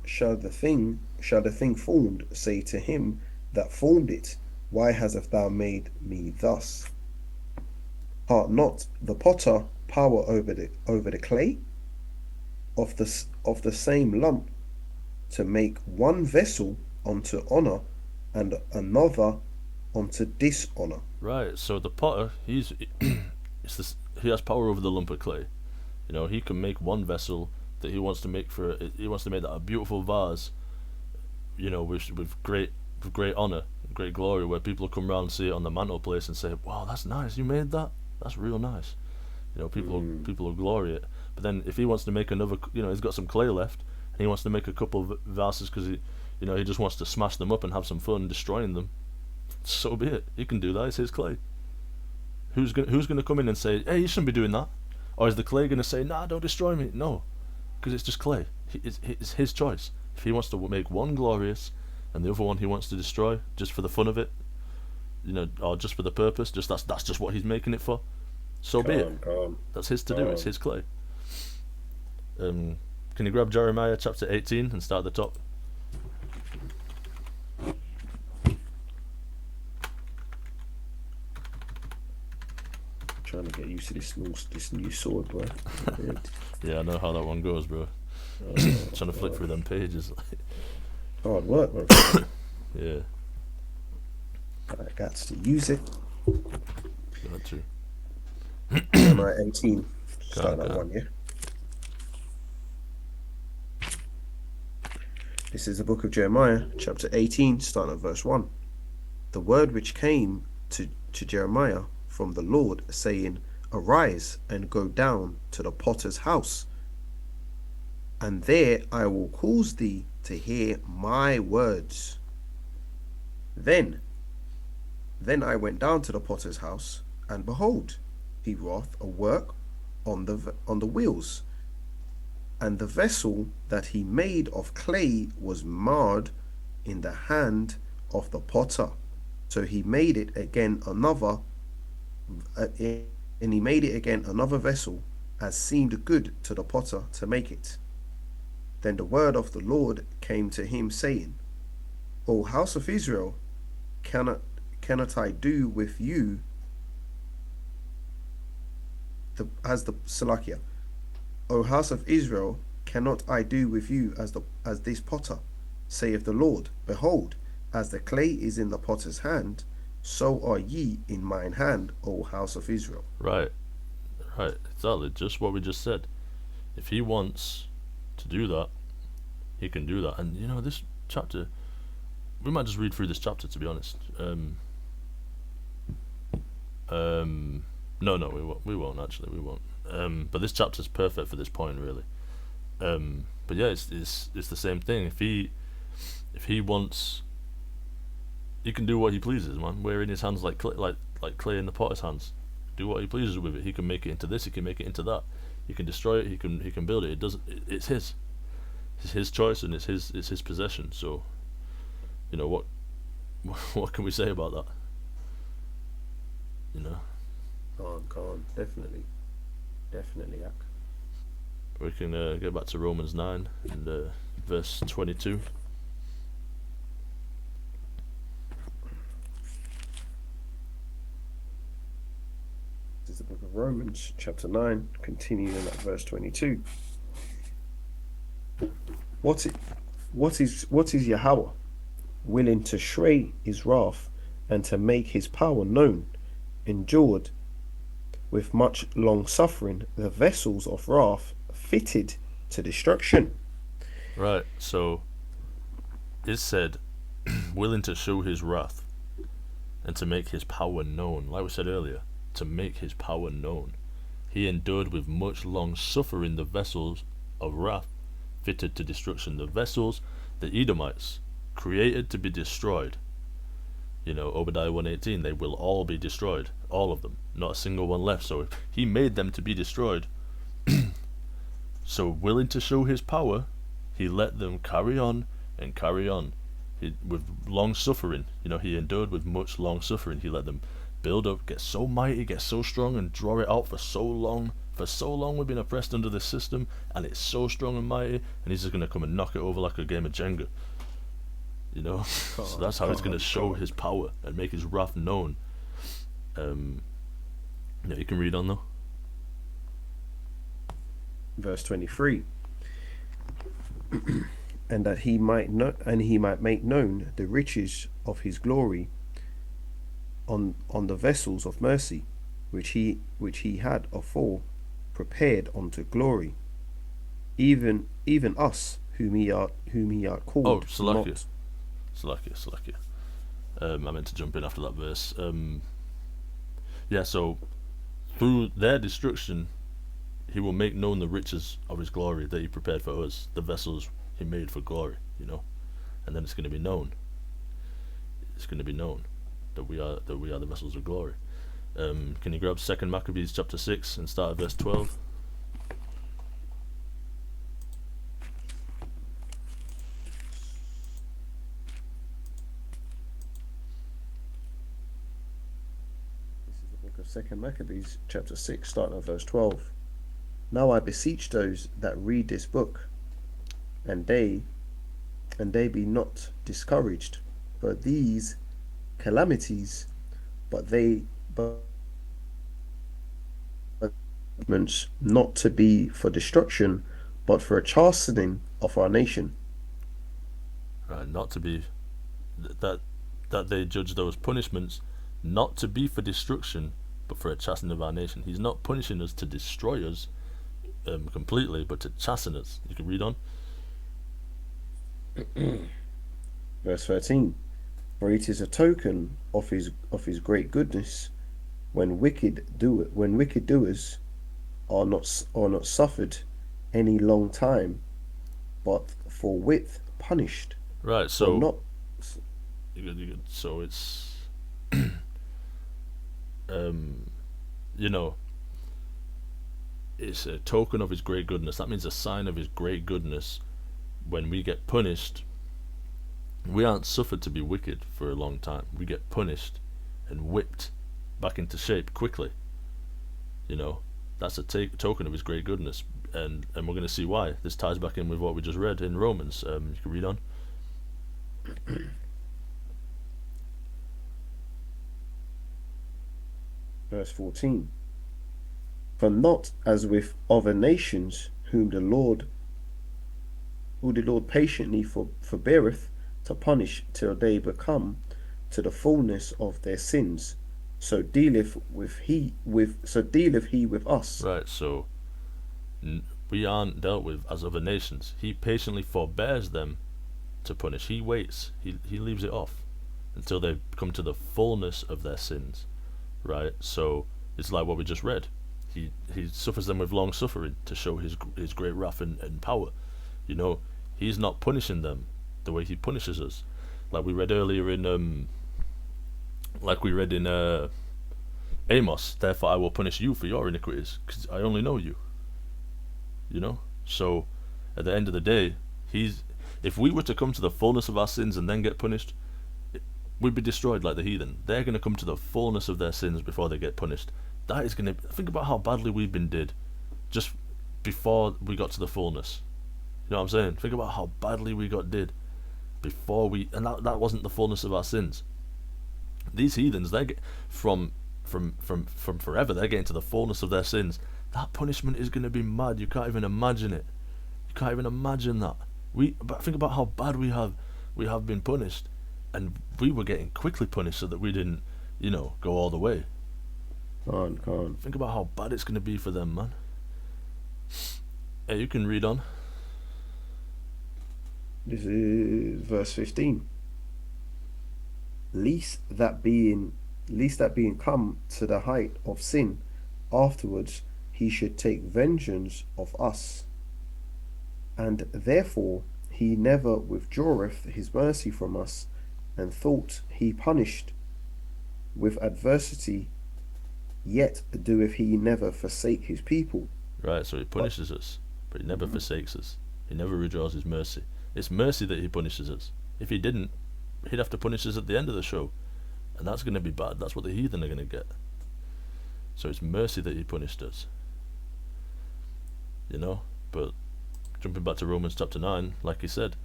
Shall the thing formed say to him that formed it, why hast thou made me thus? Art not the potter power over the clay of the same lump, to make one vessel unto honor and another unto dishonor? Right. So the potter, he has power over the lump of clay. He can make one vessel that he wants to make he wants to make that a beautiful vase, with great honor, great glory, where people come around and see it on the mantelpiece and say, wow, that's nice, you made that, that's real nice. People will glory it. But then if he wants to make another, he's got some clay left and he wants to make a couple of vases because he just wants to smash them up and have some fun destroying them, so be it. He can do that. It's his clay. Who's gonna come in and say, hey, you shouldn't be doing that? Or is the clay gonna say, nah, don't destroy me? No, because it's just clay. It's his choice. If he wants to make one glorious and the other one he wants to destroy just for the fun of it, or just for the purpose, that's just what he's making it for, so be it. That's his to do. It's his clay. Can you grab Jeremiah chapter 18 and start at the top? Trying to get used to this new sword, bro. Yeah, I know how that one goes, bro. Trying to flick through them pages. Hard work, bro. Yeah. I got to use it. Got to. Jeremiah 18. Start that one, yeah. This is the book of Jeremiah, chapter 18, starting at verse 1. The word which came to Jeremiah from the Lord, saying, Arise and go down to the potter's house, and there I will cause thee to hear my words. Then I went down to the potter's house, and behold, he wrought a work on the wheels, and the vessel that he made of clay was marred in the hand of the potter. So he made it again another vessel, as seemed good to the potter to make it. Then the word of the Lord came to him, saying, O house of Israel, cannot I do with you O house of Israel, cannot I do with you as this potter, saith the Lord? Behold, as the clay is in the potter's hand, so are ye in mine hand, O house of Israel. Right, exactly, just what we just said. If he wants to do that, he can do that. And this chapter, we might just read through this chapter, to be honest. No, we won't actually. We won't. But this chapter's perfect for this point, really. But yeah, it's the same thing. If he wants, he can do what he pleases, man. We're in his hands like clay in the potter's hands. Do what he pleases with it. He can make it into this. He can make it into that. He can destroy it. He can build it. It's his. It's his choice and it's his possession. So, you know what can we say about that? You know. Can't. Definitely, Ak. We can get back to Romans 9 and verse 22. This is the book of Romans, chapter 9, continuing at verse 22. What is Yahawah? Willing to shrey his wrath and to make his power known, endured with much long suffering the vessels of wrath fitted to destruction. Right, so it said, willing to show his wrath and to make his power known. Like we said earlier, to make his power known. He endured with much long suffering the vessels of wrath fitted to destruction. The vessels, the Edomites, created to be destroyed. You know, Obadiah 1:18, they will all be destroyed. All of them. Not a single one left. So he made them to be destroyed. So willing to show his power, he let them carry on and carry on. With long suffering. You know, he endured with much long suffering. He let them build up, get so mighty, get so strong, and draw it out for so long. For so long we've been oppressed under this system, and it's so strong and mighty, and he's just going to come and knock it over like a game of Jenga. You know? So that's how he's going to show his power and make his wrath known. Yeah, you can read on though. Verse 23. And that he might make known the riches of his glory on the vessels of mercy, which he had afore prepared unto glory, even us whom he are called. Oh, Salakia. I meant to jump in after that verse. Yeah, so through their destruction, he will make known the riches of his glory that he prepared for us, the vessels he made for glory, you know, and then it's going to be known. It's going to be known that we are the vessels of glory. Can you grab 2 Maccabees chapter 6 and start at verse 12? This is the book of 2 Maccabees chapter 6, starting at verse 12. Now I beseech those that read this book, and they be not discouraged, but these calamities, but not to be for destruction, but for a chastening of our nation. Right, not to be that they judge those punishments not to be for destruction, but for a chastening of our nation. He's not punishing us to destroy us completely, but to chasten us. You can read on. Verse 13. For it is a token of his great goodness when wicked doers are not suffered any long time, but forthwith punished. Right, so not. So it's you know, it's a token of his great goodness. That means a sign of his great goodness. When we get punished, we aren't suffered to be wicked for a long time. We get punished and whipped back into shape quickly. You know, that's a token of his great goodness, and we're going to see why. This ties back in with what we just read in Romans. You can read on. Verse 14. For not as with other nations who the Lord patiently forbeareth to punish till they become to the fullness of their sins, so dealeth he with us. Right, so we aren't dealt with as other nations. He patiently forbears them to punish. He waits. He leaves it off until they come to the fullness of their sins. Right, so it's like what we just read. he suffers them with long suffering to show his great wrath and power. You know, he's not punishing them the way he punishes us, like we read earlier in Amos. Therefore, I will punish you for your iniquities, because I only know you. You know, so at the end of the day, if we were to come to the fullness of our sins and then get punished, we'd be destroyed like the heathen. They're going to come to the fullness of their sins before they get punished. That is going to... Think about how badly we've been did just before we got to the fullness. You know what I'm saying? Think about how badly we got did before we... And that wasn't the fullness of our sins. These heathens, they get from forever, they're getting to the fullness of their sins. That punishment is going to be mad. You can't even imagine it. You can't even imagine that. But think about how bad we have been punished, and we were getting quickly punished so that we didn't, go all the way. Can't. Think about how bad it's going to be for them, man. Hey, you can read on. This is verse 15. Least that being come to the height of sin, afterwards he should take vengeance of us. And therefore he never withdraweth his mercy from us, and thought he punished with adversity, yet doeth he never forsake his people. Right, so he punishes us, but he never forsakes us. He never withdraws his mercy. It's mercy that he punishes us. If he didn't, he'd have to punish us at the end of the show, and that's going to be bad. That's what the heathen are going to get. So it's mercy that he punished us. But jumping back to Romans chapter 9, like he said,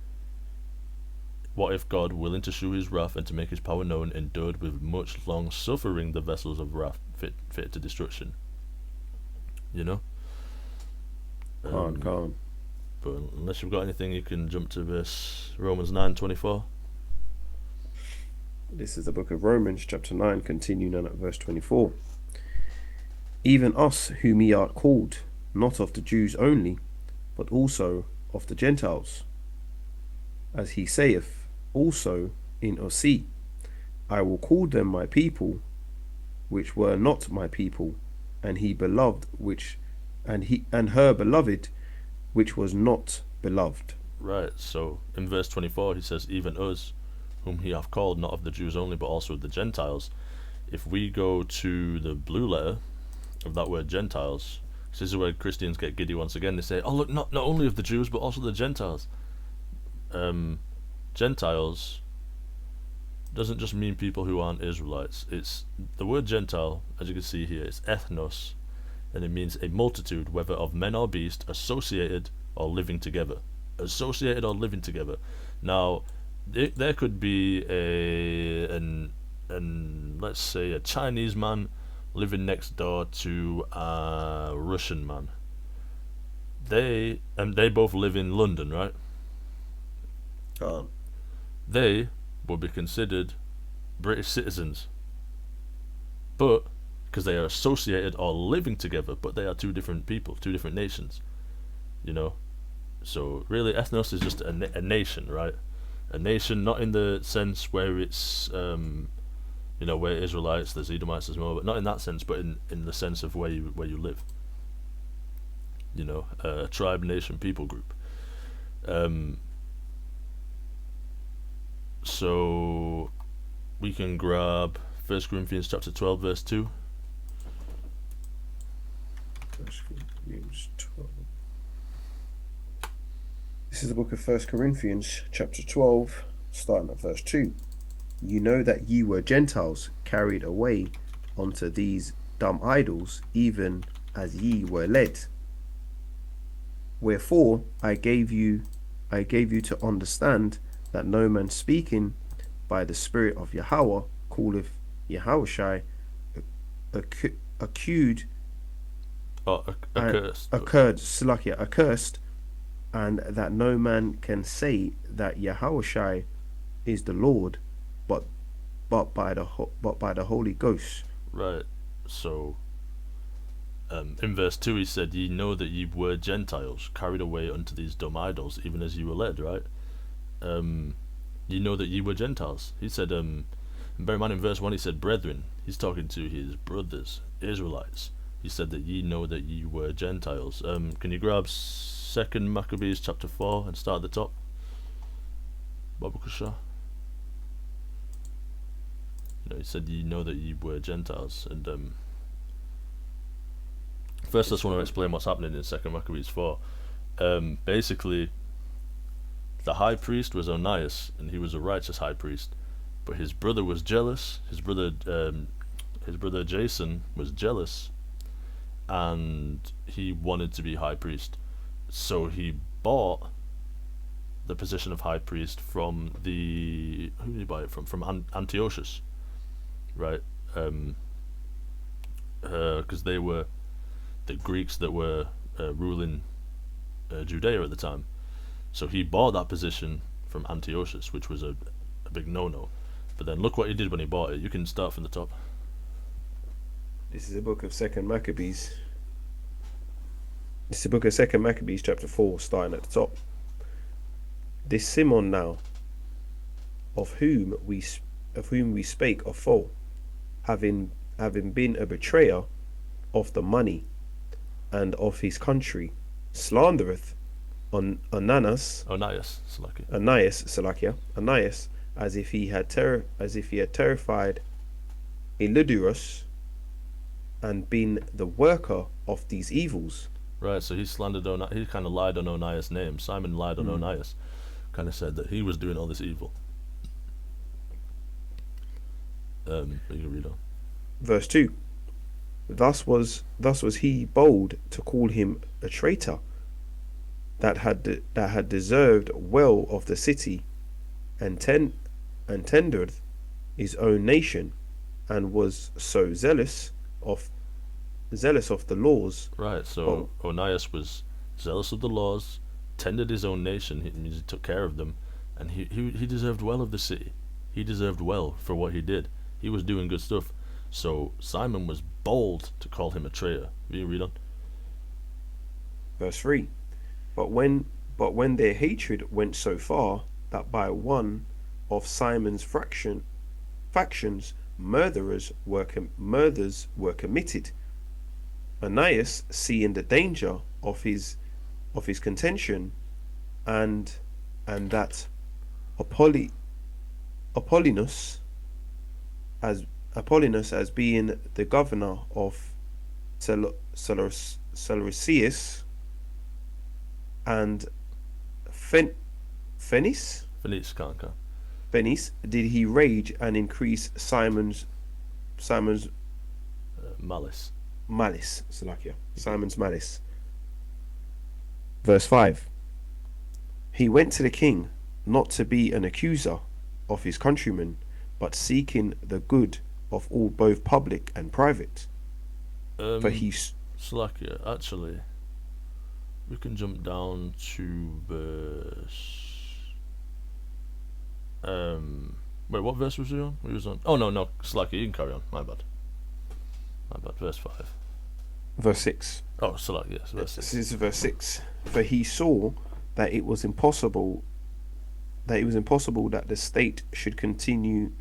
what if God, willing to shew his wrath and to make his power known, endured with much long suffering the vessels of wrath fit to destruction? Can't. But unless you've got anything, you can jump to verse Romans 9:24. This is the book of Romans chapter 9, continuing on at verse 24. Even us whom ye are called, not of the Jews only, but also of the Gentiles. As he saith also in Osee, I will call them my people, which were not my people, and he beloved and her beloved, which was not beloved. Right, so in verse 24 he says, even us, whom he hath called, not of the Jews only, but also of the Gentiles. If we go to the blue letter of that word Gentiles, this is where Christians get giddy once again. They say, oh look, not only of the Jews, but also the Gentiles. Gentiles doesn't just mean people who aren't Israelites. It's the word Gentile, as you can see here, it's ethnos, and it means a multitude, whether of men or beast, associated or living together. Associated or living together. Now, there could be let's say a Chinese man living next door to a Russian man. They both live in London, right? They will be considered British citizens, but because they are associated or living together, but they are two different people, two different nations. So really, ethnos is just a nation, right? A nation, not in the sense where it's where Israelites, there's Edomites, there's more, but not in that sense, but in the sense of where you live. A tribe, nation, people group. So we can grab 1 Corinthians chapter 12 verse 2. 1 Corinthians 12. This is the book of 1 Corinthians chapter 12, starting at verse 2. You know that ye were Gentiles, carried away unto these dumb idols, even as ye were led. Wherefore I gave you to understand that no man speaking by the Spirit of Yahawah calleth Yahawashi accursed, and that no man can say that Yahawashi is the Lord, but by the Holy Ghost. Right. So in verse 2 he said, ye know that ye were Gentiles, carried away unto these dumb idols, even as ye were led, right? You know that ye were Gentiles. He said, and bear in mind in verse 1 he said brethren. He's talking to his brothers, Israelites. he said that ye know that ye were Gentiles. Can you grab 2nd Maccabees chapter 4 and start at the top? Babakusha. He said ye know that ye were Gentiles. And first I just want to explain what's happening in 2nd Maccabees 4. Basically, the high priest was Onias, and he was a righteous high priest. But his brother was jealous. His brother Jason was jealous, and he wanted to be high priest. So he bought the position of high priest from who did he buy it from? From Antiochus, right? Because they were the Greeks that were ruling Judea at the time. So he bought that position from Antiochus, which was a big no-no. But then look what he did when he bought it. You can start from the top. This is the book of 2nd Maccabees. This is the book of 2nd Maccabees, chapter 4, starting at the top. This Simon now, of whom we spake of foe, having been a betrayer of the money and of his country, slandereth on Onias, as if he had terrified Eludurus, and been the worker of these evils. Right, so he slandered he kind of lied on Onias' name. Simon lied on Onias, kind of said that he was doing all this evil. You can read on. Verse 2. Thus was he bold to call him a traitor, that had deserved well of the city, and tendered his own nation, and was so zealous of the laws. Right, so Onias was zealous of the laws, tended his own nation. It means he took care of them, and he deserved well of the city. He deserved well for what he did. He was doing good stuff. So Simon was bold to call him a traitor. Will you read on? Verse 3. But when their hatred went so far that by one of Simon's factions murders were committed, Onias, seeing the danger of his contention, and that Apollinus as being the governor of Seleucus and Phoenice, did he rage and increase Simon's malice. Simon's malice. Verse 5. He went to the king, not to be an accuser of his countrymen, but seeking the good of all, both public and private. For he Slakia, actually, we can jump down to verse. Wait, what verse was he on? We was on. Oh no, Slakia, you can carry on. My bad. Verse 5. Verse 6. Oh, Slakia, yes, verse 6. This is verse 6. For he saw that it was impossible that the state should continue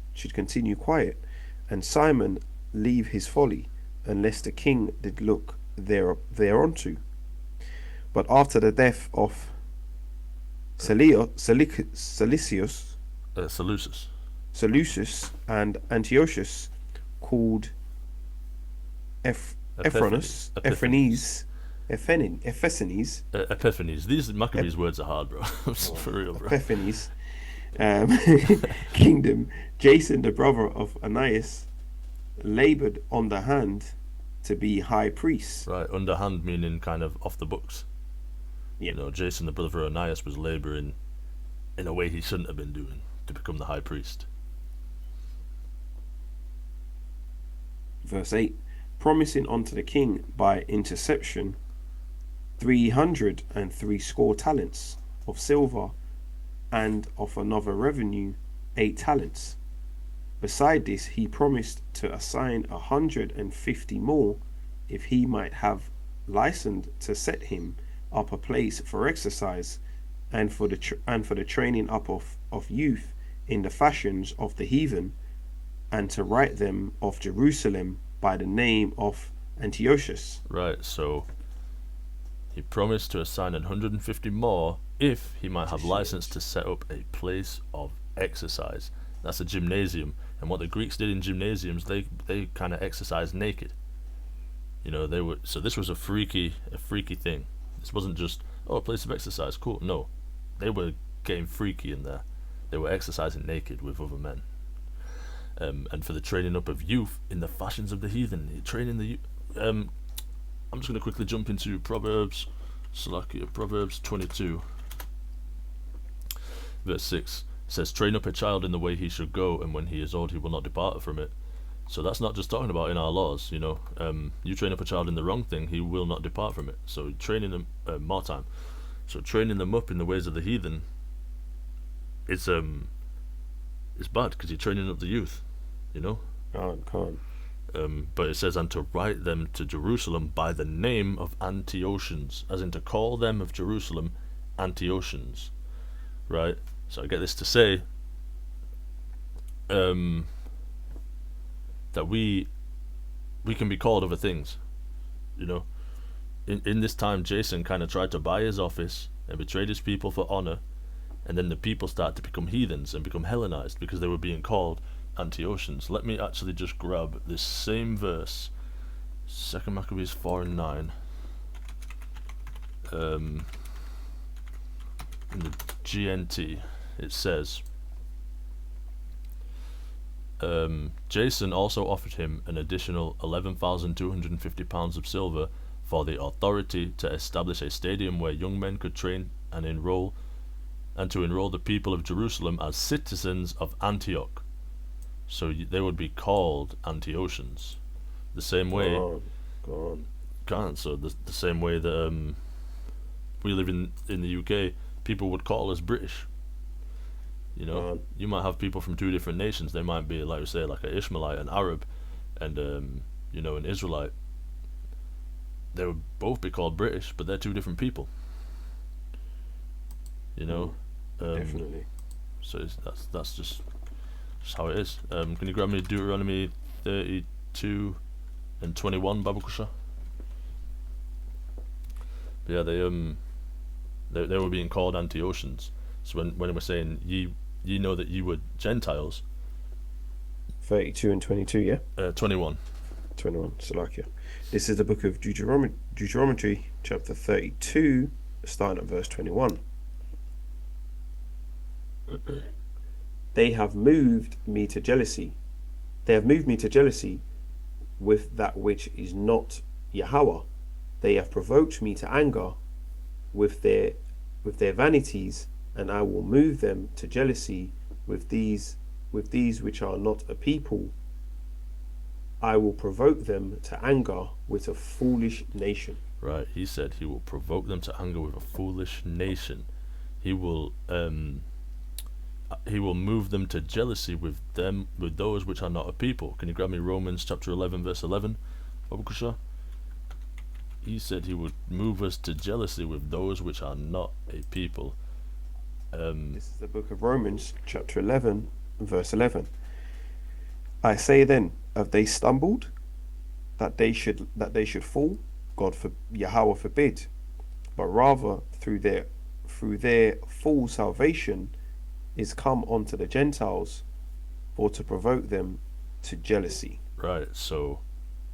quiet, and Simon leave his folly, unless the king did look thereunto. But after the death of Seleucus and Antiochus, called Epiphanes. These Maccabees words are hard, bro. For real, bro. Epiphanes kingdom, Jason, the brother of Onias, labored on the hand to be high priest. Right, underhand meaning kind of off the books. Yeah. You know, Jason, the brother of Onias, was laboring in a way he shouldn't have been doing to become the high priest. Verse 8. Promising unto the king by interception 360 talents of silver, and of another revenue 8 talents. Beside this, he promised to assign 150 more, if he might have licensed to set him up a place for exercise, and for the training up of youth in the fashions of the heathen, and to write them of Jerusalem by the name of Antiochus. Right, so he promised to assign 150 more if he might have license to set up a place of exercise. That's a gymnasium. And what the Greeks did in gymnasiums, they kind of exercised naked. You know, they were, so this was a freaky thing. This wasn't just, oh, a place of exercise, cool. No, they were getting freaky in there. They were exercising naked with other men. And for the training up of youth in the fashions of the heathen, training the youth. I'm just going to quickly jump into Proverbs 22, verse 6. It says, train up a child in the way he should go, and when he is old he will not depart from it. So that's not just talking about in our laws, you know. You train up a child in the wrong thing, he will not depart from it. So training them, more time. So training them up in the ways of the heathen, it's bad, because you're training up the youth, you know. Can't. But it says, and to write them to Jerusalem by the name of Antiochans, as in to call them of Jerusalem Antiochans, right? So I get this to say that we can be called other things, you know. In this time, Jason kind of tried to buy his office and betrayed his people for honor, and then the people start to become heathens and become Hellenized because they were being called Antiochans. Let me actually just grab this same verse, 2 Maccabees 4:9. In the GNT, it says, Jason also offered him an additional 11,250 pounds of silver for the authority to establish a stadium where young men could train and to enroll the people of Jerusalem as citizens of Antioch. So they would be called Antiochans, the same way. Go on. So the same way that we live in the UK, people would call us British. You know, you might have people from two different nations. They might be, like we say, like an Ishmaelite, an Arab, and you know, an Israelite. They would both be called British, but they're two different people. You know, Definitely. So that's just how it is. Can you grab me Deuteronomy 32 and 21, Babakusha? Yeah, they were being called Antiochans. So when we're saying ye know that ye were Gentiles. 32 and 22, yeah? 21. 21, Salakia. This is the book of Deuteronomy, chapter 32, starting at verse 21. They have moved me to jealousy. They have moved me to jealousy with that which is not Yahawah. They have provoked me to anger with their vanities, and I will move them to jealousy with these which are not a people. I will provoke them to anger with a foolish nation. Right, he said he will provoke them to anger with a foolish nation. He will move them to jealousy with those which are not a people. Can you grab me Romans chapter 11 verse 11, Babakusha? He said he would move us to jealousy with those which are not a people. This is the book of Romans, chapter 11, verse 11. I say then, have they stumbled, that they should fall? Yahawah forbid. But rather through their full salvation is come unto the Gentiles, for to provoke them to jealousy. Right, so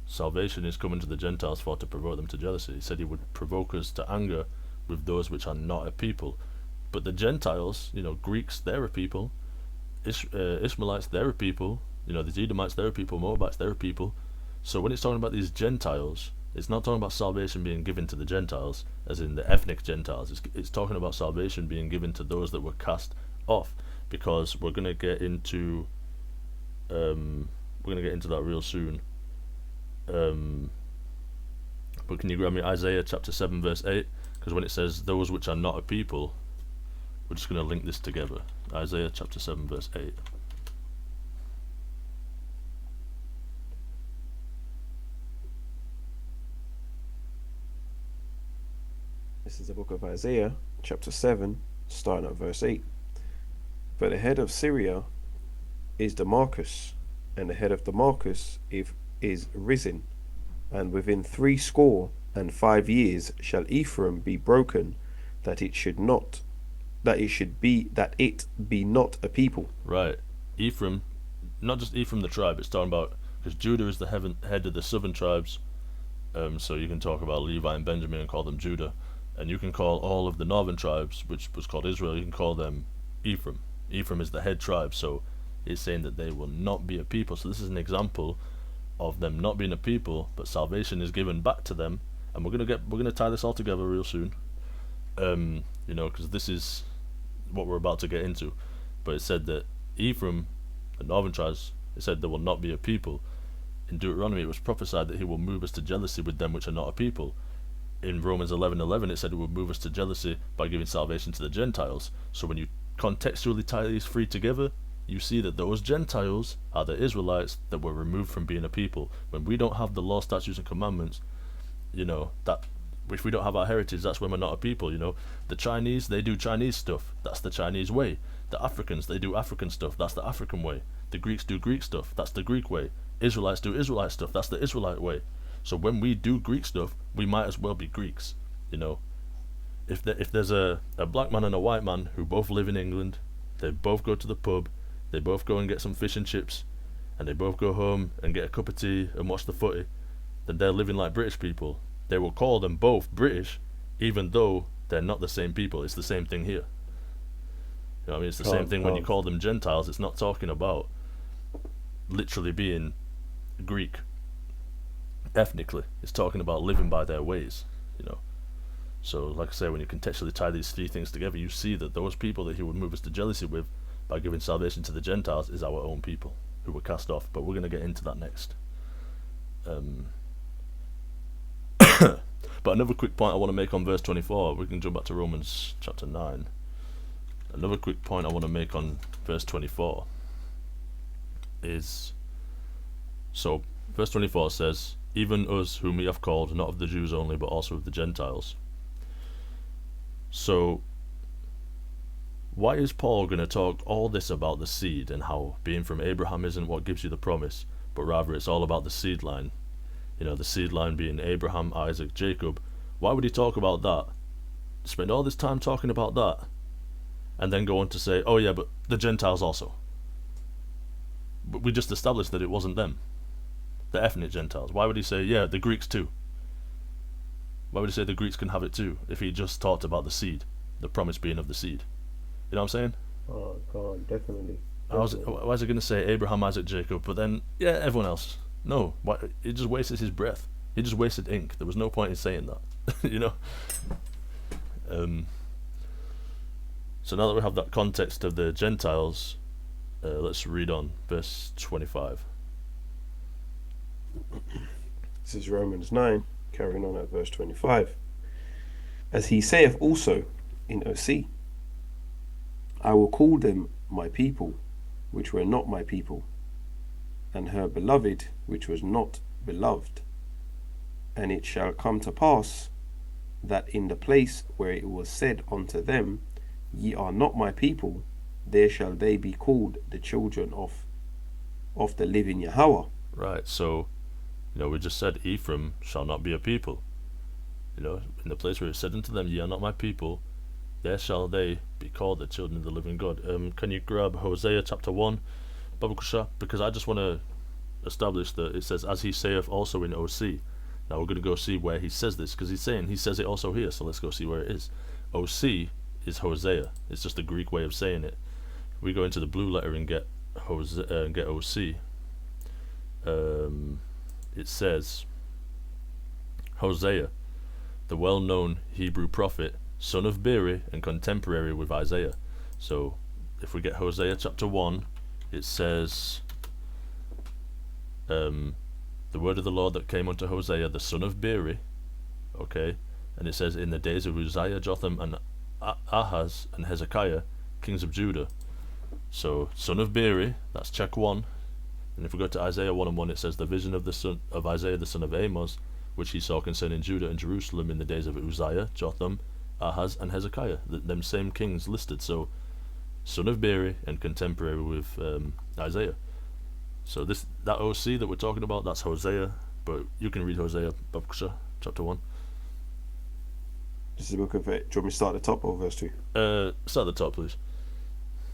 salvation is coming to the Gentiles for to provoke them to jealousy. He said he would provoke us to anger with those which are not a people. But the Gentiles, you know, Greeks, they're a people. Ishmaelites, they're a people. You know, the Edomites, they're a people. Moabites, they're a people. So when it's talking about these Gentiles, it's not talking about salvation being given to the Gentiles, as in the ethnic Gentiles. It's talking about salvation being given to those that were cast off, because we're going to get into that real soon. But can you grab me Isaiah chapter 7 verse 8? Because when it says those which are not a people, we're just going to link this together. Isaiah chapter 7 verse 8. This is the book of Isaiah, chapter 7, starting at verse 8. For the head of Syria is Damascus, and the head of Damascus is risen, And within 65 years shall Ephraim be broken, that it be not a people. Right. Ephraim, not just Ephraim the tribe, it's talking about, because Judah is the head of the southern tribes, so you can talk about Levi and Benjamin and call them Judah, and you can call all of the northern tribes, which was called Israel, you can call them Ephraim. Ephraim is the head tribe, so it's saying that they will not be a people. So this is an example of them not being a people, but salvation is given back to them, and we're gonna tie this all together real soon, because this is what we're about to get into. But it said that Ephraim, the northern tribes, it said they will not be a people. In Deuteronomy, it was prophesied that he will move us to jealousy with them which are not a people. In Romans 11:11, it said it would move us to jealousy by giving salvation to the Gentiles. So when you contextually tie these three together, you see that those Gentiles are the Israelites that were removed from being a people. When we don't have the law, statutes, and commandments, that if we don't have our heritage, that's when we're not a people. The Chinese, they do Chinese stuff, that's the Chinese way. The Africans, they do African stuff, that's the African way. The Greeks do Greek stuff, that's the Greek way. Israelites do Israelite stuff, that's the Israelite way. So when we do Greek stuff, we might as well be Greeks. If there's a black man and a white man who both live in England, they both go to the pub, they both go and get some fish and chips, and they both go home and get a cup of tea and watch the footy, then they're living like British people. They will call them both British, even though they're not the same people. It's the same thing here. It's the same thing when you call them Gentiles. It's not talking about literally being Greek ethnically. It's talking about living by their ways. So like I say, when you contextually tie these three things together, you see that those people that he would move us to jealousy with by giving salvation to the Gentiles is our own people who were cast off. But we're going to get into that next. But another quick point I want to make on verse 24, we can jump back to Romans chapter 9. Another quick point I want to make on verse 24 is, so verse 24 says, even us whom he hath called, not of the Jews only, but also of the Gentiles. So why is Paul going to talk all this about the seed and how being from Abraham isn't what gives you the promise, but rather it's all about the seed line? The seed line being Abraham, Isaac, Jacob. Why would he talk about that? Spend all this time talking about that, and then go on to say, oh yeah, but the Gentiles also. But we just established that it wasn't them, the ethnic Gentiles. Why would he say, yeah, the Greeks too? Why would he say the Greeks can have it too, if he just talked about the seed, the promise being of the seed? You know what I'm saying? Oh God, definitely. Why is he going to say Abraham, Isaac, Jacob, but then, yeah, everyone else? No, why? It just wasted his breath. He just wasted ink. There was no point in saying that. So now that we have that context of the Gentiles, let's read on verse 25. This is Romans 9, carrying on at verse 25. As he saith also in OC, I will call them my people, which were not my people, and her beloved, which was not beloved. And it shall come to pass, that in the place where it was said unto them, Ye are not my people, there shall they be called the children of the living Yahawah. Right, so, we just said Ephraim shall not be a people. In the place where it said unto them, Ye are not my people, there shall they be called the children of the living God. Can you grab Hosea chapter 1, Babakusha? Because I just want to establish that it says, as he saith also in OC. Now we're going to go see where he says this, because he says it also here, so let's go see where it is. OC is Hosea. It's just a Greek way of saying it. If we go into the blue letter and get OC, it says, Hosea, the well-known Hebrew prophet, son of Beeri and contemporary with Isaiah. So if we get Hosea chapter 1, it says, the word of the Lord that came unto Hosea, the son of Beeri, okay, and it says, in the days of Uzziah, Jotham, and Ahaz, and Hezekiah, kings of Judah. So, son of Beeri, that's check 1. And if we go to Isaiah 1 and 1, it says, the vision of the son of Isaiah, the son of Amos, which he saw concerning Judah and Jerusalem in the days of Uzziah, Jotham, Ahaz, and Hezekiah. Them same kings listed. So, son of Beeri and contemporary with Isaiah. So that OC that we're talking about, that's Hosea But you can read Hosea, Babkusha, chapter 1. This is the book of. Do you want me to start at the top or verse 2? Start at the top, please.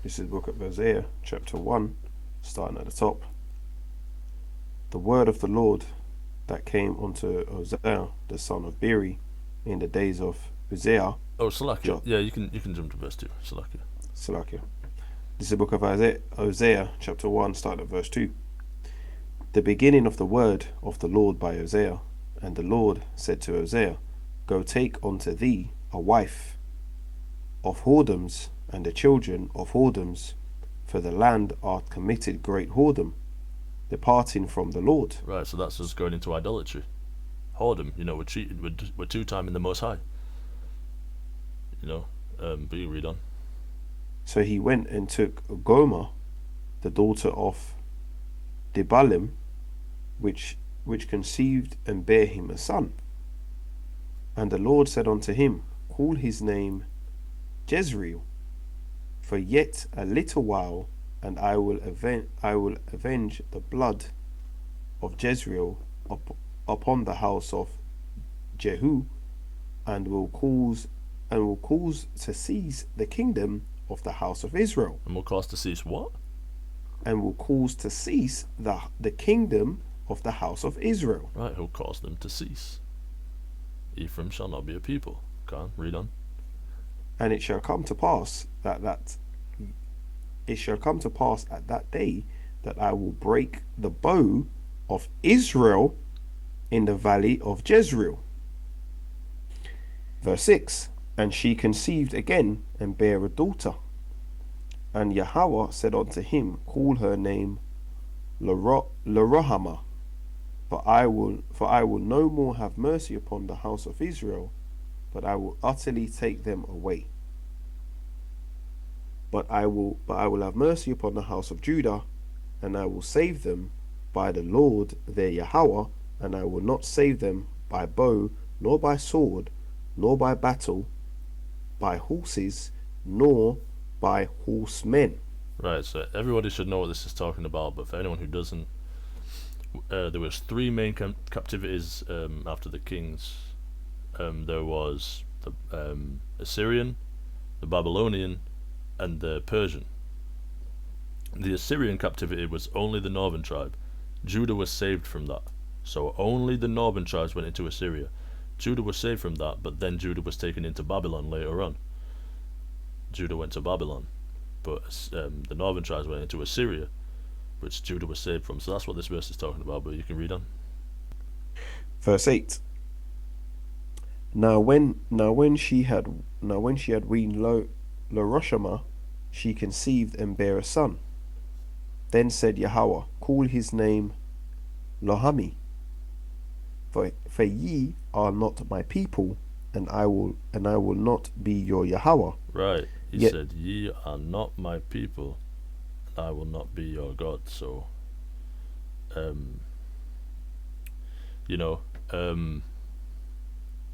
This is the book of Hosea, chapter 1, starting at the top. The word of the Lord that came unto Hosea, the son of Beeri, in the days of Uzziah. Oh, Salakia. Yeah, you can jump to verse 2. Salakia. Salakia. This is the book of Hosea, chapter 1, starting at verse 2. The beginning of the word of the Lord by Hosea. And the Lord said to Hosea, Go take unto thee a wife of whoredoms, and the children of whoredoms, for the land art committed great whoredom, departing from the Lord. Right, so that's us going into idolatry. Whoredom, we're cheating, we're two-timing the Most High. But you read on. So he went and took Gomer, the daughter of Debalim, which conceived and bare him a son. And the Lord said unto him, Call his name Jezreel, for yet a little while, and I will avenge the blood of Jezreel upon the house of Jehu, and will cause to seize the kingdom of the house of Israel. And will cause to cease what? And will cause to cease the kingdom of the house of Israel. Right, he'll cause them to cease. Ephraim shall not be a people. Go on, read on. And it shall come to pass at that day that I will break the bow of Israel in the valley of Jezreel. Verse 6. And she conceived again and bare a daughter. And Yahawah said unto him, Call her name Lerohamah, for I will no more have mercy upon the house of Israel, but I will utterly take them away. But I will have mercy upon the house of Judah, and I will save them by the Lord their Yahawah, and I will not save them by bow, nor by sword, nor by battle, by horses, nor by horsemen. Right, so everybody should know what this is talking about, but for anyone who doesn't, there was three main captivities after the kings. There was the Assyrian, the Babylonian, and the Persian. The Assyrian captivity was only the northern tribe. Judah was saved from that. So only the northern tribes went into Assyria. Judah was saved from that, but then Judah was taken into Babylon later on. Judah went to Babylon, but the northern tribes went into Assyria, which Judah was saved from. So that's what this verse is talking about, but you can read on. Verse 8. Now when she had weaned Lerohamah, she conceived and bare a son. Then said Yahawah, Call his name Lohami, for ye are not my people, and I will not be your Yahawah. Right. He said, Ye are not my people, and I will not be your God. So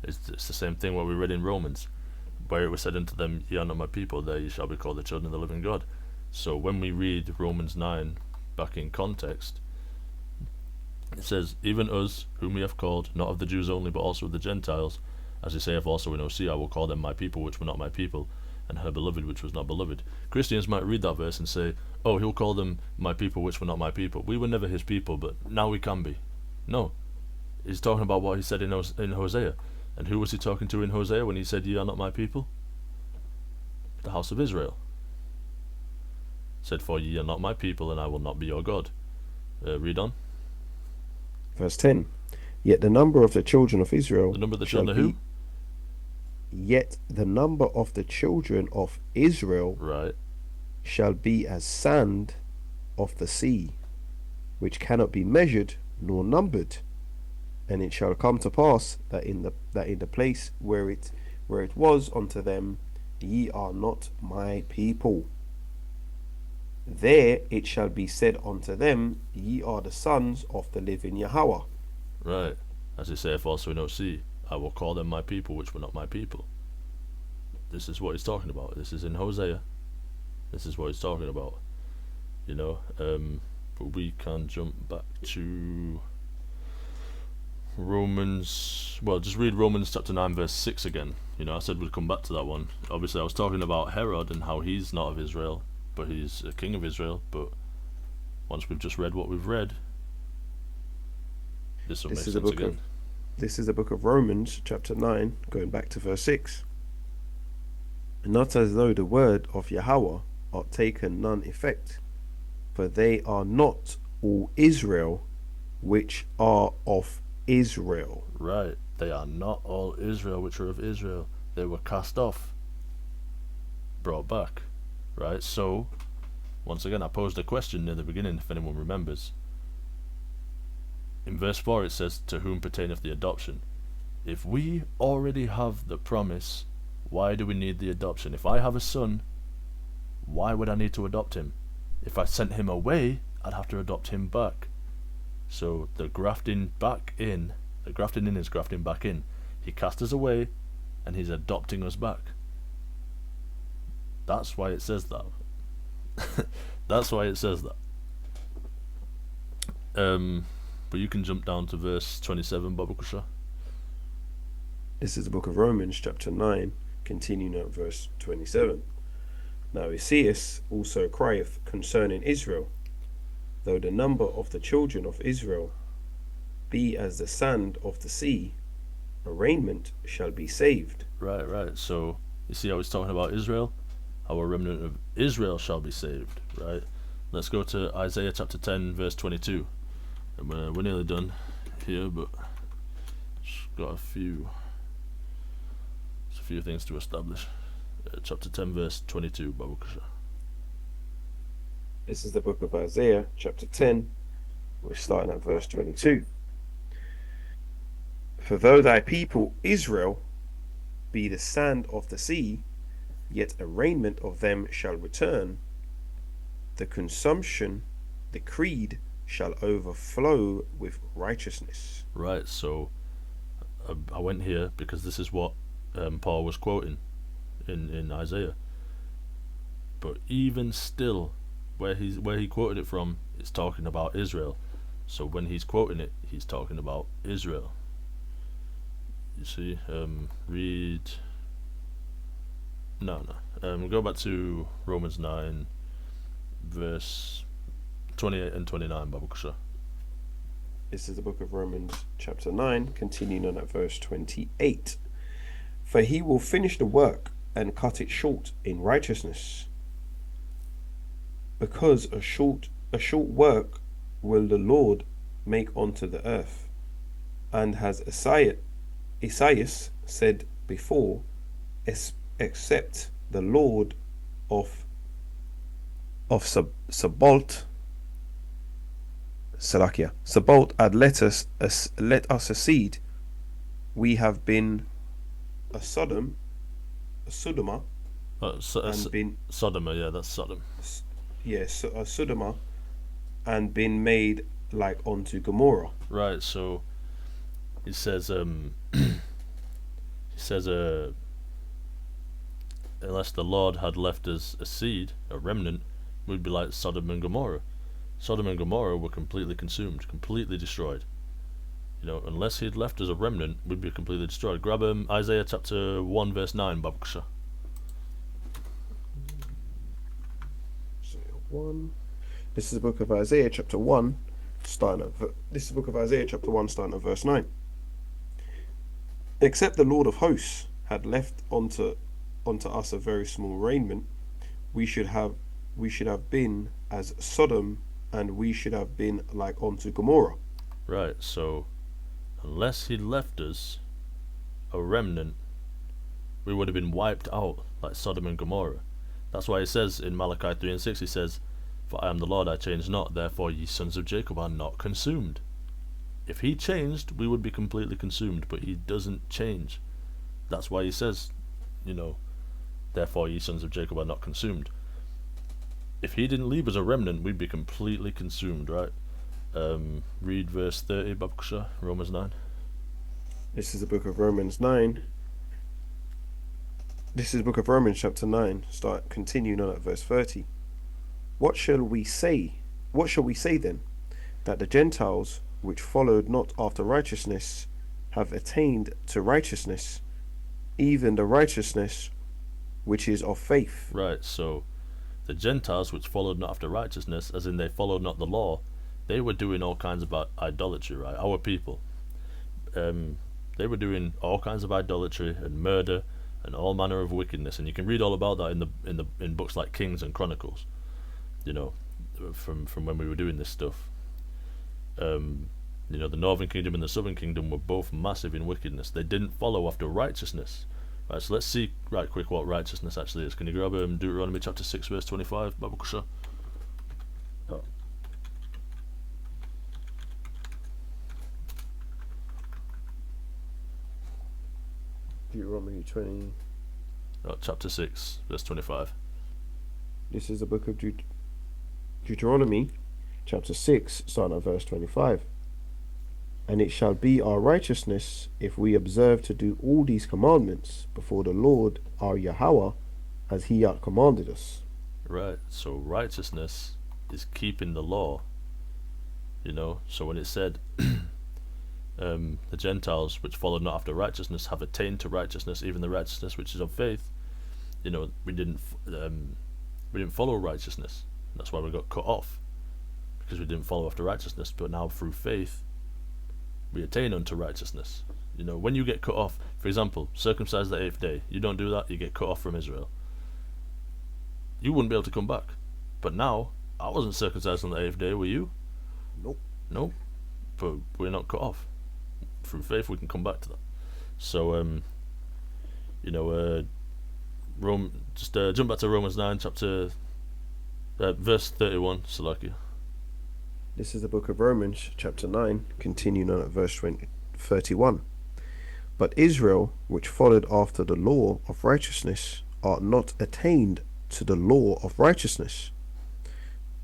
it's the same thing what we read in Romans, where it was said unto them, Ye are not my people, there ye shall be called the children of the living God. So when we read Romans 9 back in context, it says, Even us, whom we have called, not of the Jews only, but also of the Gentiles, as he saith also in Hosea, I will call them my people, which were not my people, and her beloved, which was not beloved. Christians might read that verse and say, oh, he'll call them my people, which were not my people. We were never his people, but now we can be. No. He's talking about what he said in Hosea. And who was he talking to in Hosea when he said, Ye are not my people? The house of Israel. Said, For ye are not my people, and I will not be your God. Read on. Verse 10. Yet the number of the children of Israel... The number of the children of who? Yet the number of the children of Israel right. shall be as sand of the sea, which cannot be measured nor numbered. And it shall come to pass that in the place where it was unto them, ye are not my people. There it shall be said unto them, Ye are the sons of the living Yahawah. Right. As it saith also in Hosea, I will call them my people, which were not my people. This is what he's talking about. This is in Hosea. This is what he's talking about. But we can jump back to just read Romans chapter 9 verse 6 again. I said we'd come back to that one. Obviously I was talking about Herod and how he's not of Israel, but he's a king of Israel. But once we've just read what we've read, this will make sense again. This is the book of Romans chapter 9, going back to verse 6. Not as though the word of Yahawah are taken none effect, for they are not all Israel which are of Israel. Right, they are not all Israel which are of Israel. They were cast off, brought back. Right, so once again I posed a question near the beginning, if anyone remembers. In verse 4 it says, to whom pertaineth the adoption? If we already have the promise, why do we need the adoption? If I have a son, why would I need to adopt him? If I sent him away, I'd have to adopt him back. So the grafting in is grafting back in. He cast us away and he's adopting us back. That's why it says that. That's why it says that. But you can jump down to verse 27, Baba Kusha. This is the book of Romans chapter 9, continuing at verse 27. Now Esaias also crieth concerning Israel, though the number of the children of Israel be as the sand of the sea, a raiment shall be saved. Right. So you see how he's talking about Israel? How a remnant of Israel shall be saved, right? Let's go to Isaiah chapter 10, verse 22. And we're nearly done here, but just got a few things to establish. Chapter 10, verse 22, Baba Kusha. This is the book of Isaiah, chapter 10. We're starting at verse 22. For though thy people Israel be the sand of the sea, yet a raiment of them shall return. The consumption decreed shall overflow with righteousness. Right, so I went here because this is what Paul was quoting in Isaiah. But even still, where he quoted it from, it's talking about Israel. So when he's quoting it, he's talking about Israel. You see, go back to Romans 9, verse 28 and 29, Baba Kusha. This is the book of Romans chapter 9, continuing on at verse 28. For he will finish the work and cut it short in righteousness, because a short work will the Lord make unto the earth. And has Esaias said before, except the Lord of Sabaoth had let us a seed, we have been a Sodoma, and been Sodoma, yeah, that's Sodom. Yes, a Sodoma, and been made like unto Gomorrah. Right, so he says unless the Lord had left us a seed, a remnant, we'd be like Sodom and Gomorrah. Sodom and Gomorrah were completely consumed, completely destroyed. Unless he'd left us a remnant, we'd be completely destroyed. Grab Isaiah chapter 1, verse 9, Baba Kusha. Isaiah 1. This is the book of Isaiah chapter 1, starting at verse 9. Except the Lord of hosts had left unto us a very small raiment, we should have been as Sodom, and we should have been like unto Gomorrah. Right, so unless he'd left us a remnant, we would have been wiped out like Sodom and Gomorrah. That's why he says in Malachi 3 and 6, he says, for I am the Lord, I change not, therefore ye sons of Jacob are not consumed. If he changed, we would be completely consumed, but he doesn't change. That's why he says, therefore ye sons of Jacob are not consumed. If he didn't leave us a remnant, we'd be completely consumed, right? Read verse 30, Baba Kusha, Romans 9. This is the book of Romans 9. This is the book of Romans chapter 9, continuing on at verse 30. What shall we say? What shall we say then? That the Gentiles which followed not after righteousness have attained to righteousness, even the righteousness which is of faith. Right, so the Gentiles which followed not after righteousness, as in they followed not the law, they were doing all kinds of idolatry, right? Our people. They were doing all kinds of idolatry and murder and all manner of wickedness, and you can read all about that in books like Kings and Chronicles. You know, from when we were doing this stuff. You know, the northern kingdom and the southern kingdom were both massive in wickedness. They didn't follow after righteousness. Right, so let's see right quick what righteousness actually is. Can you grab Deuteronomy chapter 6 verse 25, Baba Kusha? Oh. Deuteronomy 20. Chapter 6 verse 25. This is the book of Deuteronomy, chapter 6, starting at verse 25. And it shall be our righteousness if we observe to do all these commandments before the Lord our Yahawah, as he hath commanded us. Right, so righteousness is keeping the law. You know, so when it said the Gentiles which followed not after righteousness have attained to righteousness, even the righteousness which is of faith, you know, we didn't follow righteousness. That's why we got cut off, because we didn't follow after righteousness. But now through faith we attain unto righteousness. You know, when you get cut off, for example, circumcised the 8th day, you don't do that, you get cut off from Israel. You wouldn't be able to come back. But now, I wasn't circumcised on the 8th day, were you? Nope. But we're not cut off. Through faith we can come back to that. So, you know, jump back to Romans 9, chapter, verse 31, Salakia. This is the book of Romans, chapter 9, continuing on at verse 31. But Israel, which followed after the law of righteousness, are not attained to the law of righteousness.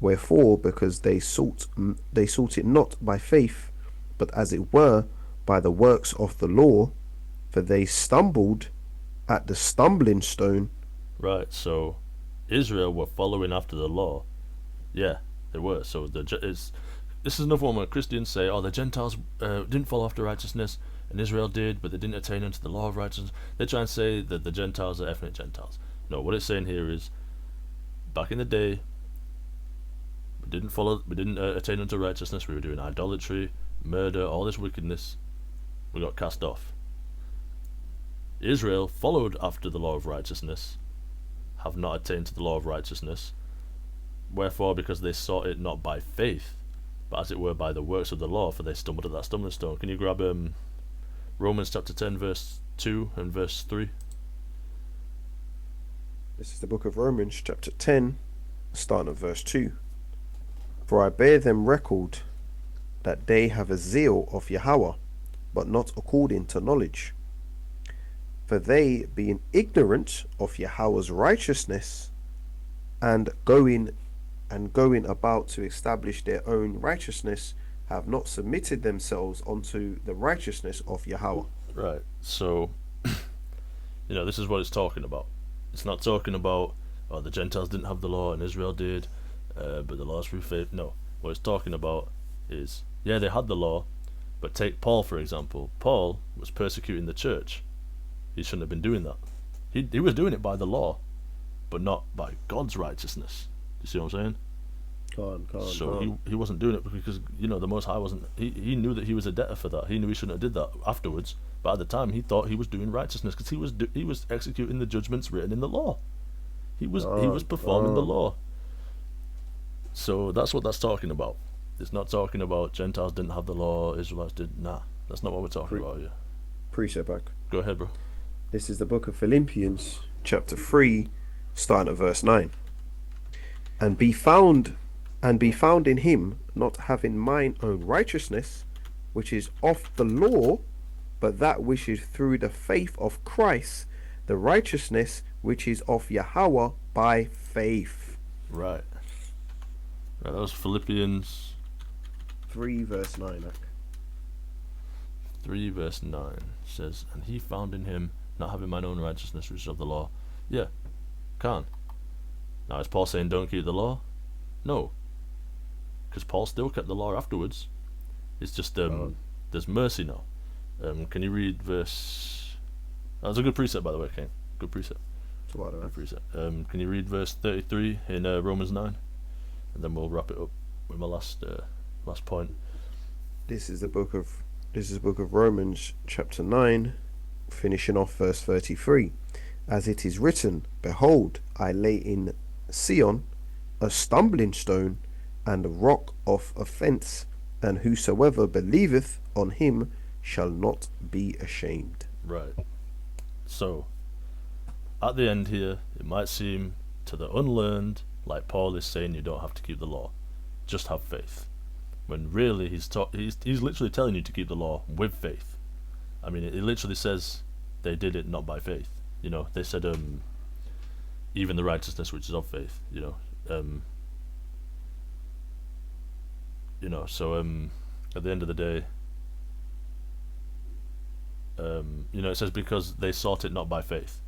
Wherefore, because they sought it not by faith, but as it were by the works of the law, for they stumbled at the stumbling stone. Right, so Israel were following after the law. Yeah, they were. So this is another one where Christians say, oh, the Gentiles didn't follow after righteousness, and Israel did, but they didn't attain unto the law of righteousness. They try and say that the Gentiles are ethnic Gentiles. No, what it's saying here is, back in the day, we didn't attain unto righteousness. We were doing idolatry, murder, all this wickedness. We got cast off. Israel followed after the law of righteousness, have not attained to the law of righteousness. Wherefore, because they sought it not by faith, but as it were by the works of the law, for they stumbled at that stumbling stone. Can you grab Romans chapter 10 verse 2 and verse 3? This is the book of Romans, chapter 10, starting at verse 2. For I bear them record that they have a zeal of Yahawah, but not according to knowledge. For they, being ignorant of Yahawah's righteousness, and going about to establish their own righteousness, have not submitted themselves unto the righteousness of Yahawah. Right, so, you know, this is what it's talking about. It's not talking about, oh, the Gentiles didn't have the law and Israel did, but the law is through faith. No, what it's talking about is, yeah, they had the law, but take Paul, for example. Paul was persecuting the church. He shouldn't have been doing that. He was doing it by the law, but not by God's righteousness. You see what I'm saying? He wasn't doing it because, you know, the Most High wasn't. He knew that he was a debtor for that. He knew he shouldn't have did that afterwards. But at the time, he thought he was doing righteousness because he was executing the judgments written in the law. He was performing the law. So that's what that's talking about. It's not talking about Gentiles didn't have the law, Israelites did. Nah, that's not what we're talking about here. Precept back. Go ahead, bro. This is the book of Philippians, chapter 3, starting at verse 9. And be found in him, not having mine own righteousness, which is of the law, but that which is through the faith of Christ, the righteousness which is of Yahawah by faith. Right. That was Philippians 3 verse 9. 3 verse 9 says, and he found in him, not having mine own righteousness which is of the law. Yeah, can't. Now is Paul saying don't keep the law? No, because Paul still kept the law afterwards. It's just there's mercy now. Can you read verse? That was a good precept, by the way, King. Good precept. Good precept. Can you read verse 33 in Romans 9, and then we'll wrap it up with my last point. This is the book of Romans, chapter 9, finishing off verse 33. As it is written, behold, I lay in Sion a stumbling stone and a rock of offence, and whosoever believeth on him shall not be ashamed. Right. So, at the end here, it might seem to the unlearned like Paul is saying you don't have to keep the law, just have faith. When really he's literally telling you to keep the law with faith. I mean, it literally says they did it not by faith. You know, they said even the righteousness which is of faith. So at the end of the day, it says because they sought it not by faith,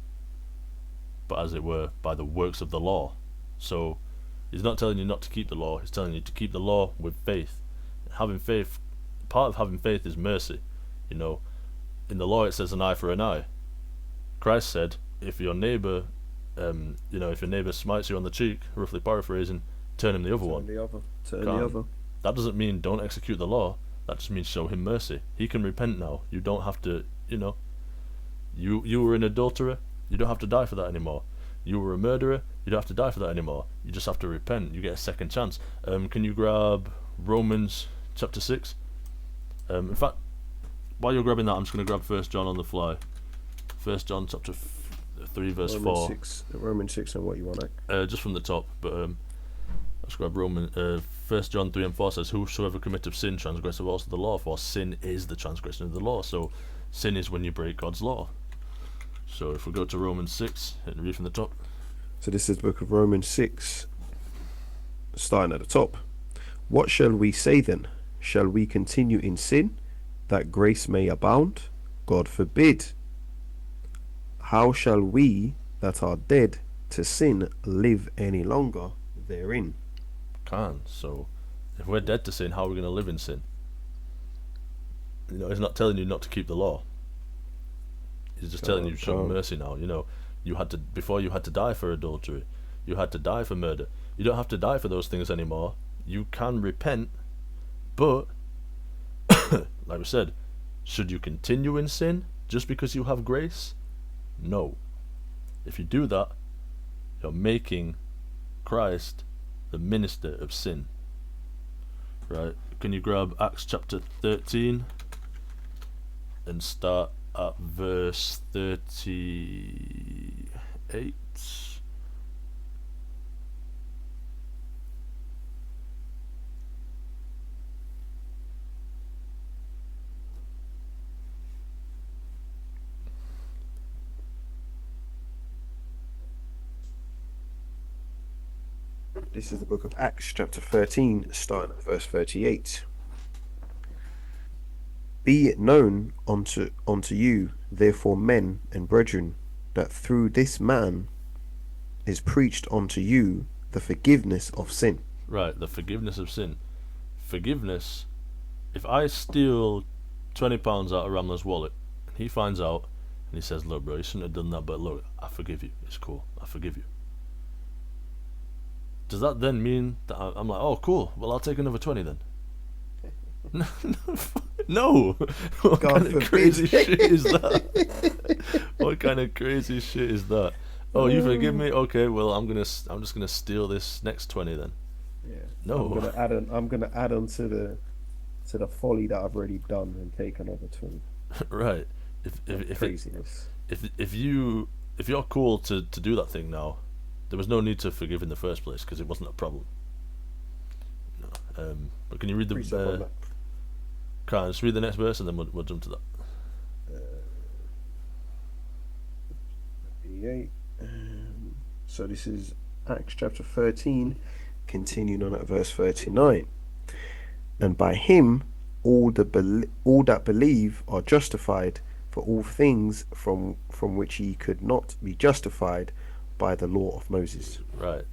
but as it were by the works of the law. So he's not telling you not to keep the law, he's telling you to keep the law with faith. Having faith, part of having faith is mercy. In the law it says an eye for an eye. Christ said, if your neighbor smites you on the cheek, roughly paraphrasing, turn him the other one. Turn the other. That doesn't mean don't execute the law. That just means show him mercy. He can repent now. You don't have to, you were an adulterer, you don't have to die for that anymore. You were a murderer, you don't have to die for that anymore. You just have to repent. You get a second chance. Can you grab Romans chapter 6? In fact, while you're grabbing that, I'm just going to grab 1 John on the fly. 1 John chapter 3 verse 4. Romans 6 and what you want, just from the top, but let's grab 1 John 3 and 4 says, whosoever committeth sin transgresseth also the law, for sin is the transgression of the law. So sin is when you break God's law. So if we go to Romans 6 and read from the top. So this is the book of Romans 6, starting at the top. What shall we say then? Shall we continue in sin, that grace may abound? God forbid. How shall we that are dead to sin live any longer therein? Can't. So if we're dead to sin, how are we going to live in sin? He's not telling you not to keep the law. He's just telling you to show mercy now. Before you had to die for adultery, you had to die for murder. You don't have to die for those things anymore. You can repent, but like we said, should you continue in sin just because you have grace? No. If you do that, you're making Christ the minister of sin. Right? Can you grab Acts chapter 13 and start at verse 38? This is the book of Acts, chapter 13, starting at verse 38. Be it known unto you, therefore, men and brethren, that through this man is preached unto you the forgiveness of sin. Right, the forgiveness of sin. Forgiveness, if I steal £20 out of Ramla's wallet, and he finds out, and he says, look bro, you shouldn't have done that, but look, I forgive you, it's cool, I forgive you. Does that then mean that I'm like, oh cool, well I'll take another 20 then? No. What kind of crazy shit is that? What kind of crazy shit is that? Oh, you forgive me? Okay, well I'm just gonna steal this next 20 then. Yeah. No. I'm gonna add on to the folly that I've already done and take another 20. Right. If you're cool to do that thing now, there was no need to forgive in the first place because it wasn't a problem. No. But can you read the? Can't just read the next verse and then we'll jump to that. 38. So this is Acts chapter 13, continuing on at verse 39. And by him all that believe are justified, for all things from which ye could not be justified by the law of Moses. Right.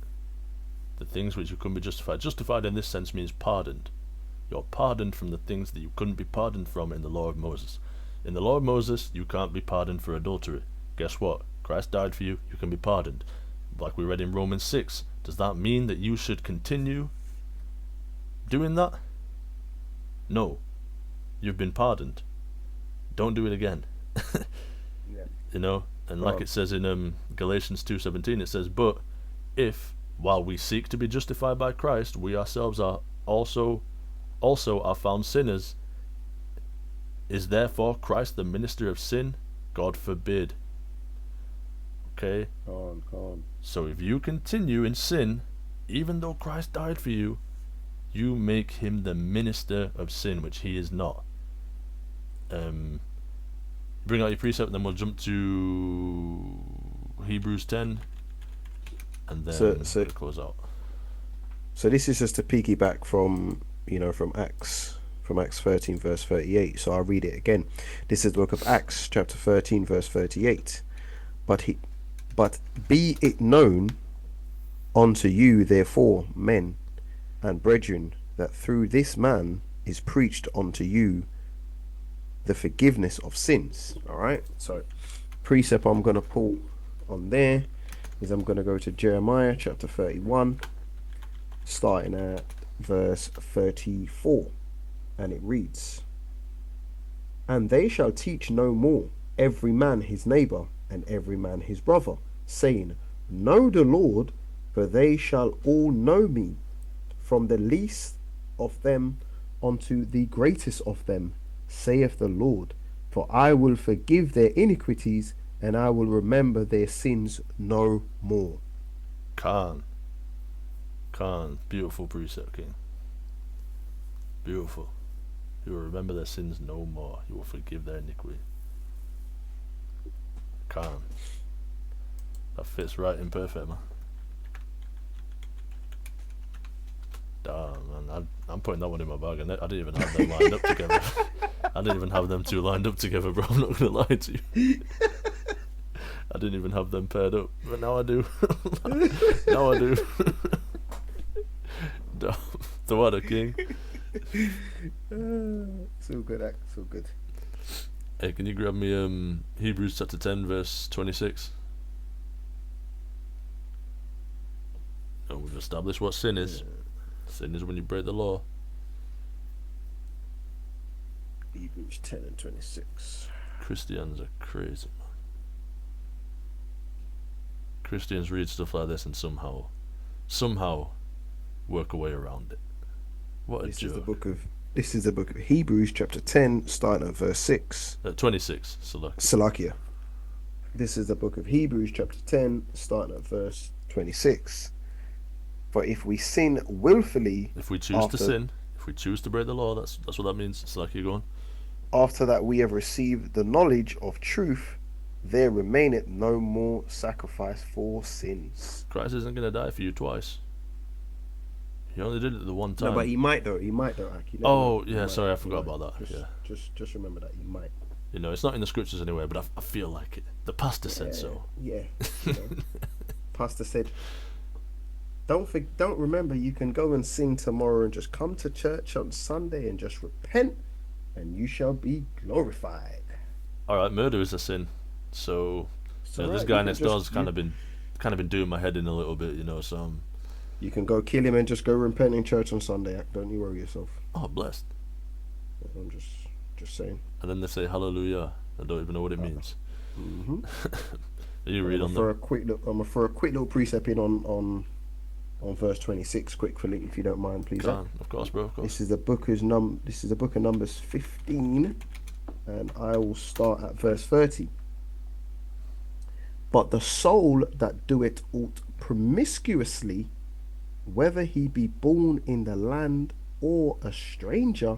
The things which you couldn't be justified. Justified in this sense means pardoned. You're pardoned from the things that you couldn't be pardoned from in the law of Moses. In the law of Moses, you can't be pardoned for adultery. Guess what? Christ died for you, you can be pardoned. Like we read in Romans 6, does that mean that you should continue doing that? No. You've been pardoned. Don't do it again. Yeah. You know? And like it says in Galatians 2:17, it says, but if, while we seek to be justified by Christ, we ourselves are also are found sinners, is therefore Christ the minister of sin? God forbid. Okay? Go on. So if you continue in sin, even though Christ died for you, you make him the minister of sin, which he is not. Bring out your precept, and then we'll jump to Hebrews 10, and then So close out. So this is just to piggyback from Acts 13 verse 38. So I'll read it again. This is the book of Acts chapter 13 verse 38. But be it known unto you therefore, men and brethren, that through this man is preached unto you the forgiveness of sins. All right. So precept I'm going to pull on there is I'm going to go to Jeremiah chapter 31, starting at verse 34, and it reads, and they shall teach no more every man his neighbor and every man his brother, saying, know the Lord, for they shall all know me, from the least of them unto the greatest of them, saith the Lord. For I will forgive their iniquities, and I will remember their sins no more. Khan, beautiful precept, King. Beautiful. He will remember their sins no more. He will forgive their iniquity. Khan. That fits right in perfect, man. Damn, man. I'm putting that one in my bag, and I didn't even have them lined up together. I didn't even have them two lined up together, bro. I'm not gonna lie to you. I didn't even have them paired up, but now I do. Now I do. Damn. The what a king. So good, so good. Hey, can you grab me Hebrews chapter 10 verse 26? Oh, we've established what sin is. Sin is when you break the law. Hebrews 10 and 26. Christians are crazy, man. Christians read stuff like this and somehow work a way around it. What a This joke. is the book of Hebrews chapter 10, starting at verse 6. 26, Salakia. This is the book of Hebrews chapter 10, starting at verse 26. For if we sin willfully, if we choose to sin, if we choose to break the law, that's what that means. Salakia, go on. After that we have received the knowledge of truth, there remaineth no more sacrifice for sins. Christ isn't going to die for you twice. He only did it the one time. No, but he might though. Oh, yeah, sorry, I forgot about that. Just remember that he might. You know, it's not in the scriptures anyway, but I feel like it. The pastor said so. Yeah. Pastor said, don't remember, you can go and sing tomorrow and just come to church on Sunday and just repent, and you shall be glorified. All right, murder is a sin. So this guy next door's kind of been doing my head in a little bit, you know. So you can go kill him and just go repent in church on Sunday. Don't you worry yourself. Oh, blessed. I'm just saying. And then they say hallelujah. I don't even know what it means. Mm-hmm. You read on that. I'm gonna throw a quick little precept in on verse 26, quickly, if you don't mind, please. Of course, bro. Of course. This is the book of Numbers 15, and I will start at verse 30. But the soul that doeth aught promiscuously, whether he be born in the land or a stranger,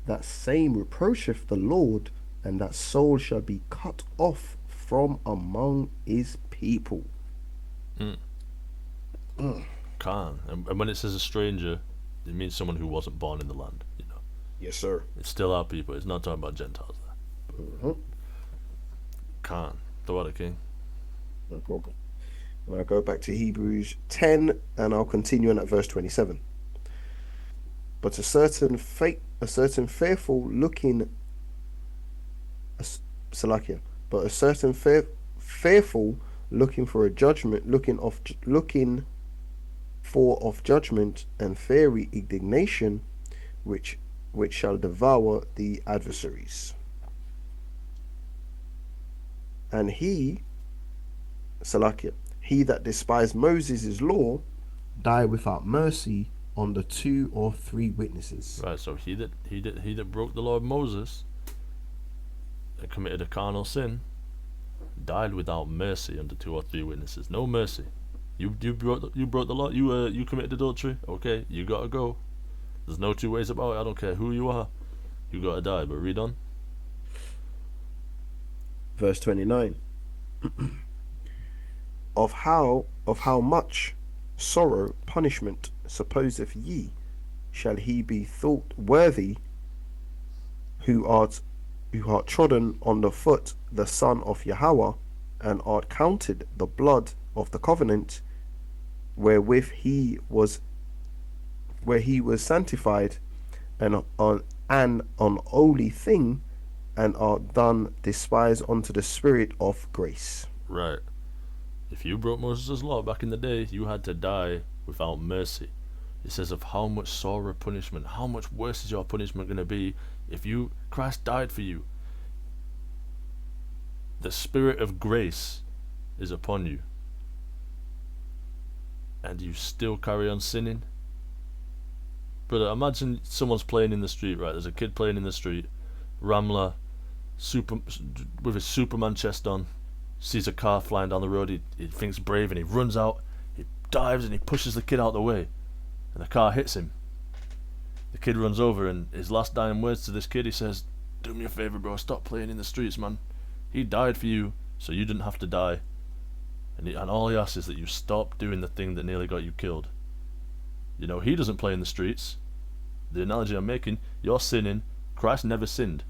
that same reproacheth the Lord, and that soul shall be cut off from among his people. Can. And when it says a stranger, it means someone who wasn't born in the land, you know. Yes, sir. It's still our people. It's not talking about Gentiles there. Mm-hmm. Can. The water king. No problem. I'll go back to Hebrews 10, and I'll continue on at verse 27. But a certain fearful looking, Salakia, but a certain fearful looking for a judgment, looking for of judgment and fiery indignation, which shall devour the adversaries. And Salakia, he that despised Moses' law, die without mercy on the 2 or 3 witnesses. Right, so he that broke the law of Moses and committed a carnal sin died without mercy under 2 or 3 witnesses. No mercy. You broke the law. You committed adultery. Okay, you gotta go. There's no 2 ways about it. I don't care who you are. You gotta die. But read on. Verse 29. of how much sorrow punishment supposeth ye shall he be thought worthy who art trodden on the foot the son of Yahawah, and art counted the blood of the covenant wherewith he was sanctified, and on an unholy thing, and art done despise unto the spirit of grace. Right. If you broke Moses' law back in the day, you had to die without mercy. It says of how much sorrow punishment, how much worse is your punishment going to be if Christ died for you. The spirit of grace is upon you, and you still carry on sinning. Brother, imagine someone's playing in the street, right? There's a kid playing in the street. Ramla, with his Superman chest on, sees a car flying down the road. He thinks brave and he runs out. He dives and he pushes the kid out of the way, and the car hits him. The kid runs over, and his last dying words to this kid, he says, "Do me a favor, bro. Stop playing in the streets, man. He died for you, so you didn't have to die. And all he asks is that you stop doing the thing that nearly got you killed." You know, he doesn't play in the streets. The analogy I'm making, you're sinning. Christ never sinned,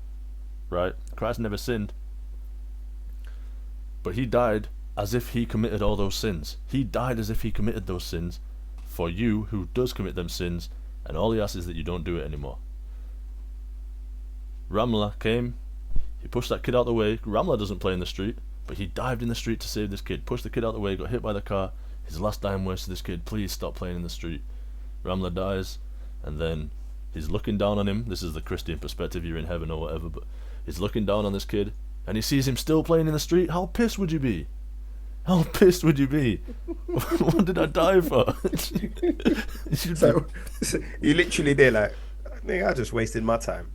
right? Christ never sinned. But he died as if he committed all those sins. He died as if he committed those sins for you who does commit them sins, and all he asks is that you don't do it anymore. Ramla came, he pushed that kid out of the way. Ramla doesn't play in the street, but he dived in the street to save this kid, pushed the kid out of the way, got hit by the car. His last dying words to this kid, "Please stop playing in the street." Ramla dies, and then he's looking down on him. This is the Christian perspective, you're in heaven or whatever, but he's looking down on this kid, and he sees him still playing in the street. How pissed would you be? How pissed would you be? What did I die for? So you literally there like, nigga, I just wasted my time.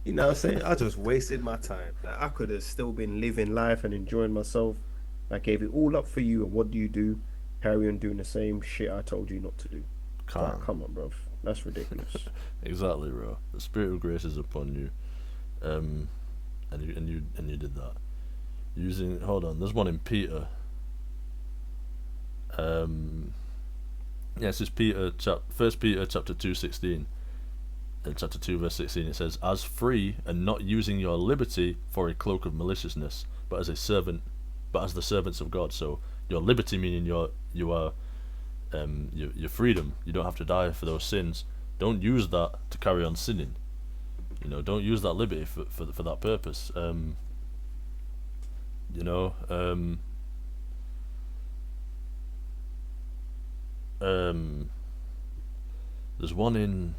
You know what I'm saying? I just wasted my time. Like, I could have still been living life and enjoying myself. I gave it all up for you, and what do? Carry on doing the same shit I told you not to do. Like, come on, bro. That's ridiculous. Exactly, bro. The spirit of grace is upon you, and you did that. Hold on. There's one in Peter. This is Peter. 1 Peter chapter 2:16. In chapter 2 verse 16 it says, "As free, and not using your liberty for a cloak of maliciousness, but as the servants of God." So your liberty meaning your freedom. You don't have to die for those sins. Don't use that to carry on sinning. You know, don't use that liberty for that purpose. There's one in.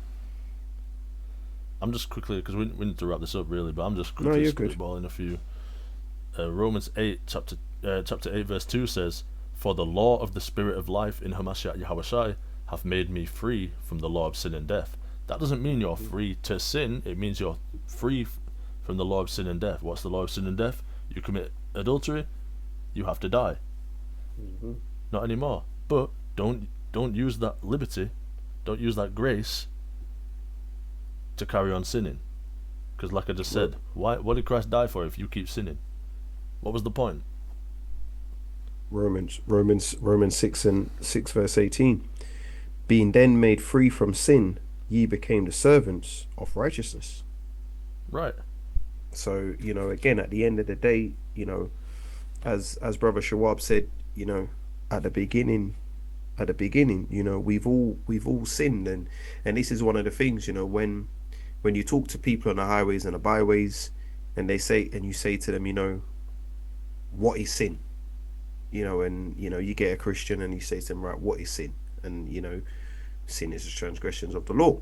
I'm just quickly, because we need to wrap this up really, but I'm just quickly spitballing a few. Romans 8, chapter 8, verse 2 says, "For the law of the Spirit of life in Hamashayach Yahawashi hath made me free from the law of sin and death." That doesn't mean you're free to sin, it means you're free from the law of sin and death. What's the law of sin and death? You commit adultery, you have to die. Not anymore. But don't use that liberty, don't use that grace to carry on sinning. Because like I just said, what did Christ die for if you keep sinning? What was the point? Romans 6 verse 18. "Being then made free from sin, ye became the servants of righteousness." Right. So, again, at the end of the day, as Brother Shawab said, at the beginning, at the beginning. We've all sinned, and this is one of the things. When you talk to people on the highways and the byways, and you say to them, what is sin? And you get a Christian and you say to them, right, what is sin? And sin is the transgressions of the law.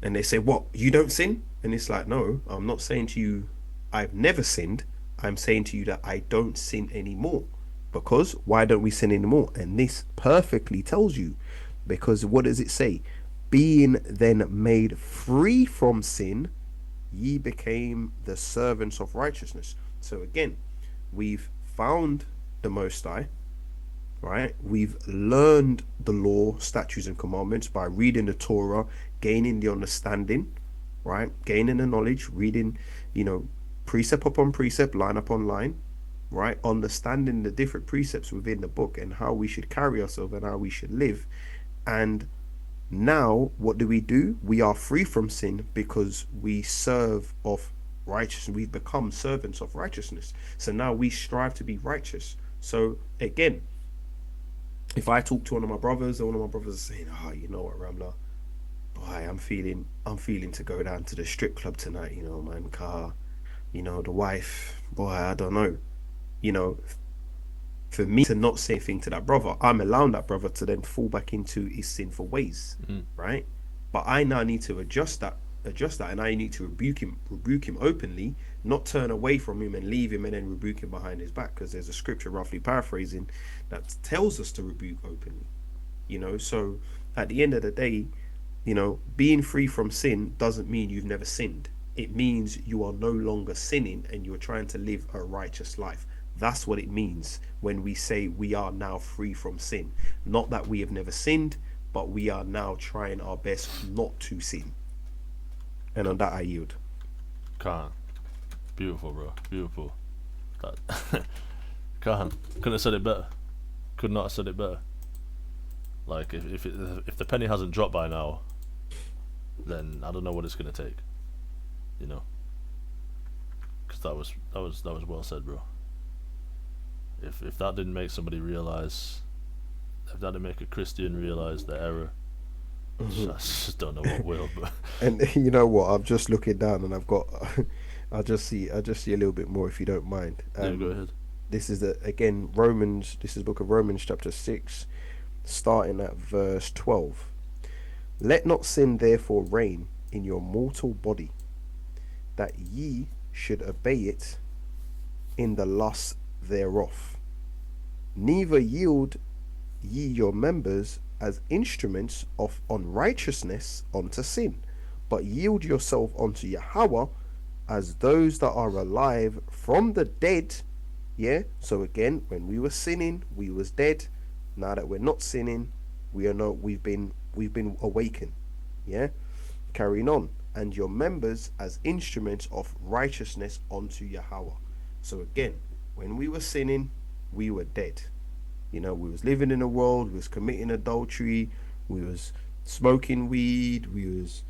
And they say, what, you don't sin? And it's like, no, I'm not saying to you I've never sinned. I'm saying to you that I don't sin anymore. Because why don't we sin anymore? And this perfectly tells you, because what does it say? Being then made free from sin, ye became the servants of righteousness. So again, we've found the Most High, right? We've learned the law, statutes, and commandments by reading the Torah, gaining the understanding, right? Gaining the knowledge, reading, precept upon precept, line upon line, right? Understanding the different precepts within the book and how we should carry ourselves and how we should live. And now, what do? We are free from sin because we serve of righteousness. We've become servants of righteousness. So now we strive to be righteous. So again, if I talk to one of my brothers, or one of my brothers is saying, "Oh, you know what, Ramla? Boy, I'm feeling to go down to the strip club tonight. Man, car. The wife. Boy, I don't know. You know, for me to not say anything to that brother, I'm allowing that brother to then fall back into his sinful ways, right? But I now need to adjust that, and I need to rebuke him openly, not turn away from him and leave him and then rebuke him behind his back, because there's a scripture, roughly paraphrasing, that tells us to rebuke openly. So at the end of the day, being free from sin doesn't mean you've never sinned. It means you are no longer sinning and you're trying to live a righteous life. That's what it means when we say we are now free from sin. Not that we have never sinned, but we are now trying our best not to sin. And on that, I yield. Can't. Beautiful, bro. Beautiful. That can't. Couldn't have said it better. Could not have said it better. Like if the penny hasn't dropped by now, then I don't know what it's gonna take. Because that was well said, bro. If that didn't make somebody realize, if that didn't make a Christian realize the error, I just don't know what will. But And you know what? I'm just looking down, and I've got. I'll just see a little bit more if you don't mind. yeah, go ahead. This is again Romans. This is the book of Romans, chapter 6, starting at verse 12. Let not sin therefore reign in your mortal body, that ye should obey it in the lust thereof. Neither yield ye your members as instruments of unrighteousness unto sin, but yield yourself unto Yahawah as those that are alive from the dead. Yeah. So again, when we were sinning, we was dead. Now that we're not sinning, we've been awakened. Yeah. Carrying on. And your members as instruments of righteousness unto Yahawah. So again, when we were sinning, we were dead. We was living in the world, we was committing adultery, we was smoking weed, we was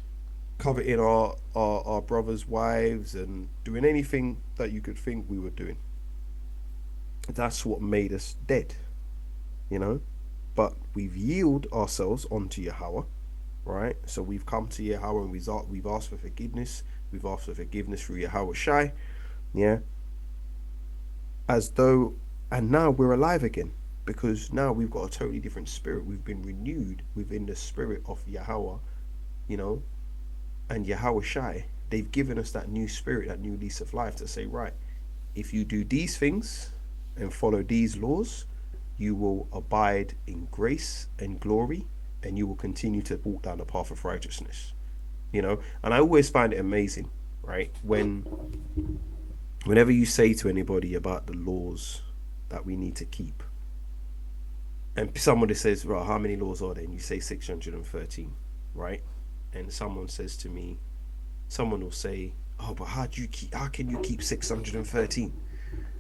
coveting our brothers' wives and doing anything that you could think we were doing. That's what made us dead. But we've yielded ourselves onto Yahawah, right? So we've come to Yahawah and we've asked for forgiveness. We've asked for forgiveness through Yahawashi, yeah. And now we're alive again, because now we've got a totally different spirit. We've been renewed within the spirit of Yahawah, and Yahawashi. They've given us that new spirit, that new lease of life, to say, right, if you do these things and follow these laws, you will abide in grace and glory, and you will continue to walk down the path of righteousness. And I always find it amazing, right, whenever you say to anybody about the laws that we need to keep, and somebody says, right, how many laws are there? And you say 613, right? And someone will say, oh, but how can you keep 613?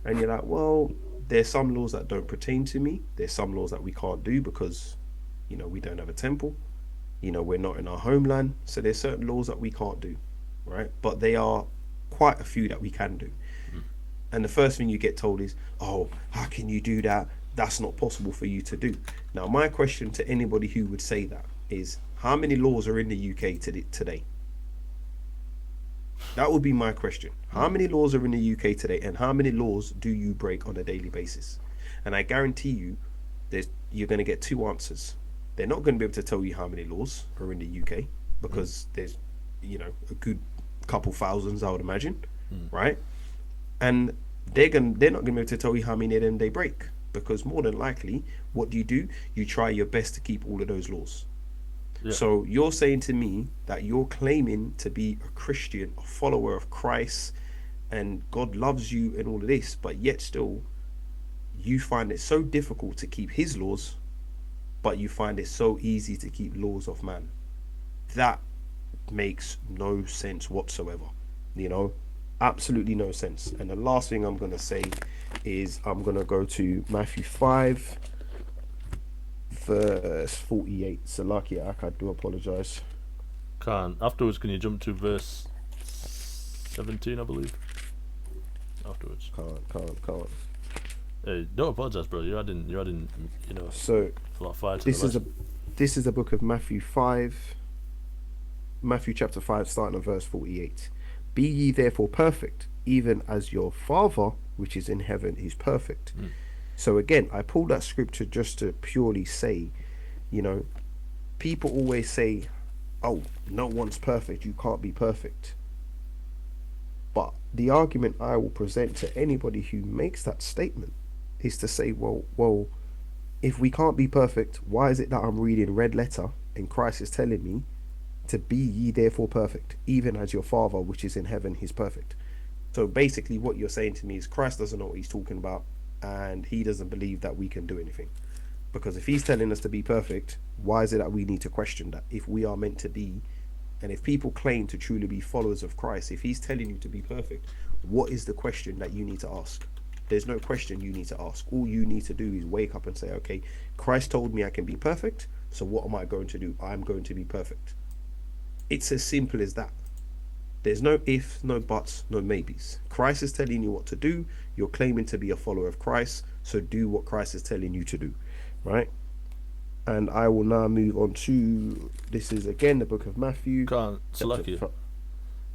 And you're like, well, there's some laws that don't pertain to me. There's some laws that we can't do because, we don't have a temple. We're not in our homeland. So there's certain laws that we can't do, right? But they are quite a few that we can do. And the first thing you get told is, oh, how can you do that? that's not possible for you to do. Now, my question to anybody who would say that is, how many laws are in the UK today? That would be my question. How many laws are in the UK today, and how many laws do you break on a daily basis? And I guarantee you, you're going to get two answers. They're not going to be able to tell you how many laws are in the UK, because there's, a good couple thousands, I would imagine, right? And they're not going to be able to tell you how many of them they break, because more than likely, what do? You try your best to keep all of those laws. Yeah. So you're saying to me that you're claiming to be a Christian, a follower of Christ, and God loves you and all of this, but yet still you find it so difficult to keep his laws, but you find it so easy to keep laws of man. That makes no sense whatsoever. Absolutely no sense. And the last thing I'm going to say is I'm going to go to Matthew 5 verse 48. Salakia, I do apologize. Afterwards, can you jump to verse 17, I believe? Afterwards. Can't. Hey, don't apologize, bro. You're adding, So a lot of fire to this is a book of Matthew chapter 5, starting at verse 48. Be ye therefore perfect, even as your Father which is in heaven is perfect. So again, I pulled that scripture just to purely say, people always say, oh, no one's perfect, you can't be perfect. But the argument I will present to anybody who makes that statement is to say, well, if we can't be perfect, why is it that I'm reading red letter and Christ is telling me to be ye therefore perfect, even as your Father which is in heaven is perfect? So basically what you're saying to me is Christ doesn't know what he's talking about, and he doesn't believe that we can do anything. Because if he's telling us to be perfect, why is it that we need to question that? If we are meant to be, and if people claim to truly be followers of Christ, if he's telling you to be perfect, what is the question that you need to ask? There's no question you need to ask. All you need to do is wake up and say, okay, Christ told me I can be perfect, so what am I going to do? I'm going to be perfect. It's as simple as that. There's no ifs, no buts, no maybes. Christ is telling you what to do. You're claiming to be a follower of Christ, so do what Christ is telling you to do, right? And I will now move on to, this is again the book of Matthew.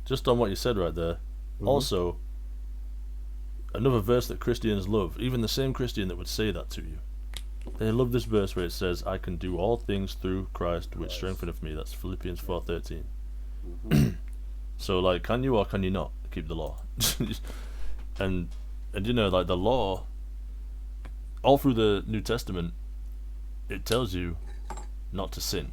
Just on what you said right there, also, another verse that Christians love, even the same Christian that would say that to you, they love this verse where it says, I can do all things through Christ which strengtheneth me. That's Philippians 4:13. So, can you or can you not keep the law? and the law, all through the New Testament, it tells you not to sin.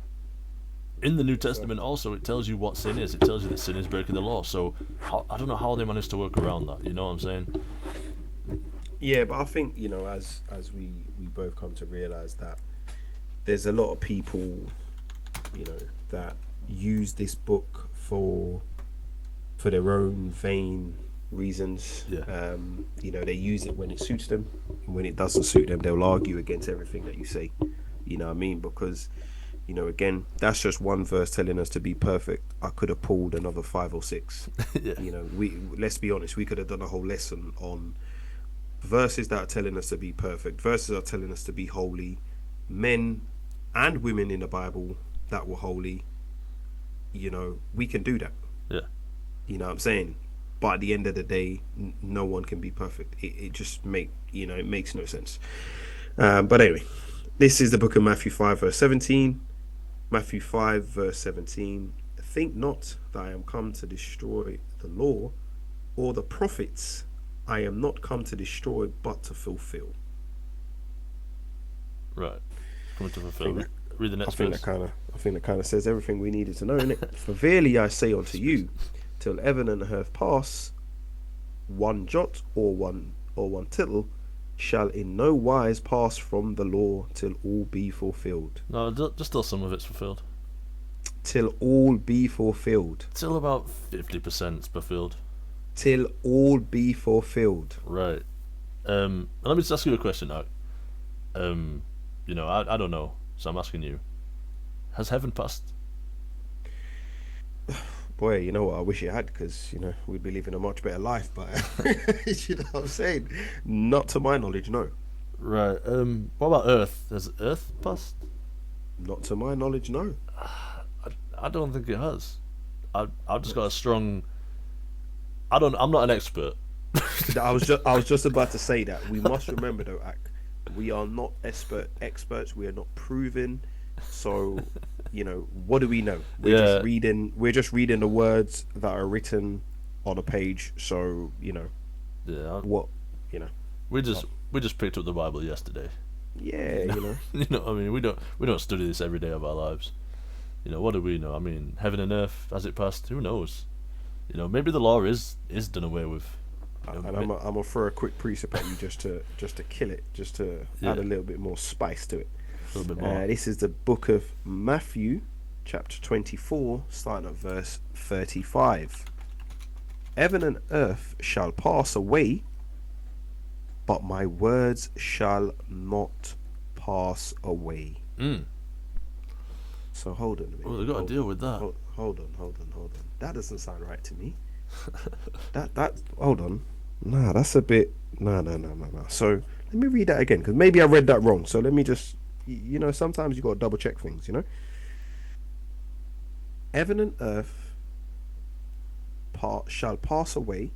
In the New Testament also, it tells you what sin is. It tells you that sin is breaking the law. So I don't know how they managed to work around that. You know what I'm saying? Yeah, but I think, as we both come to realize that there's a lot of people, that use this book for their own vain reasons. Yeah. They use it when it suits them, and when it doesn't suit them, they'll argue against everything that you say. You know what I mean? Because, again, that's just one verse telling us to be perfect. I could have pulled another 5 or 6. Yeah. Let's be honest, we could have done a whole lesson on verses that are telling us to be perfect, verses are telling us to be holy, men and women in the Bible that were holy. We can do that. Yeah. You know what I'm saying? But at the end of the day, no one can be perfect. It just it makes no sense. But anyway, this is the book of Matthew 5 verse 17. Matthew 5 verse 17. Think not that I am come to destroy the law or the prophets. I am not come to destroy, but to fulfill. Right. Coming to fulfill. Read the next verse. I think that kind of says everything we needed to know, innit? For verily I say unto you, till heaven and earth pass, one jot or one tittle shall in no wise pass from the law till all be fulfilled. No, just till some of it's fulfilled. Till all be fulfilled. Till about 50% is fulfilled. Till all be fulfilled. Right. Let me just ask you a question now. I don't know, so I'm asking you. Has heaven passed? Boy, you know what? I wish it had, because we'd be living a much better life. But you know what I'm saying? Not to my knowledge, no. Right. What about Earth? Has Earth passed? Not to my knowledge, no. I don't think it has. I've just got a strong. I'm not an expert. I was just about to say that. We must remember though, we are not experts. We are not proven. So, what do we know? We're just reading the words that are written on a page. So, Yeah. what, you know. We just picked up the Bible yesterday. Yeah, I mean, we don't study this every day of our lives. What do we know? I mean, heaven and earth, has it passed? Who knows? Maybe the law is done away with. And I'm gonna throw a quick precept at you just to kill it, just to add a little bit more spice to it. A little bit more. This is the book of Matthew, chapter 24, starting at verse 35. Heaven and earth shall pass away, but my words shall not pass away. So hold on a minute. Well, they've got to deal with that. Hold on. That doesn't sound right to me. that hold on. Nah, that's a bit. No. So let me read that again, because maybe I read that wrong. So let me just, sometimes you got to double check things. Heaven and earth shall pass away,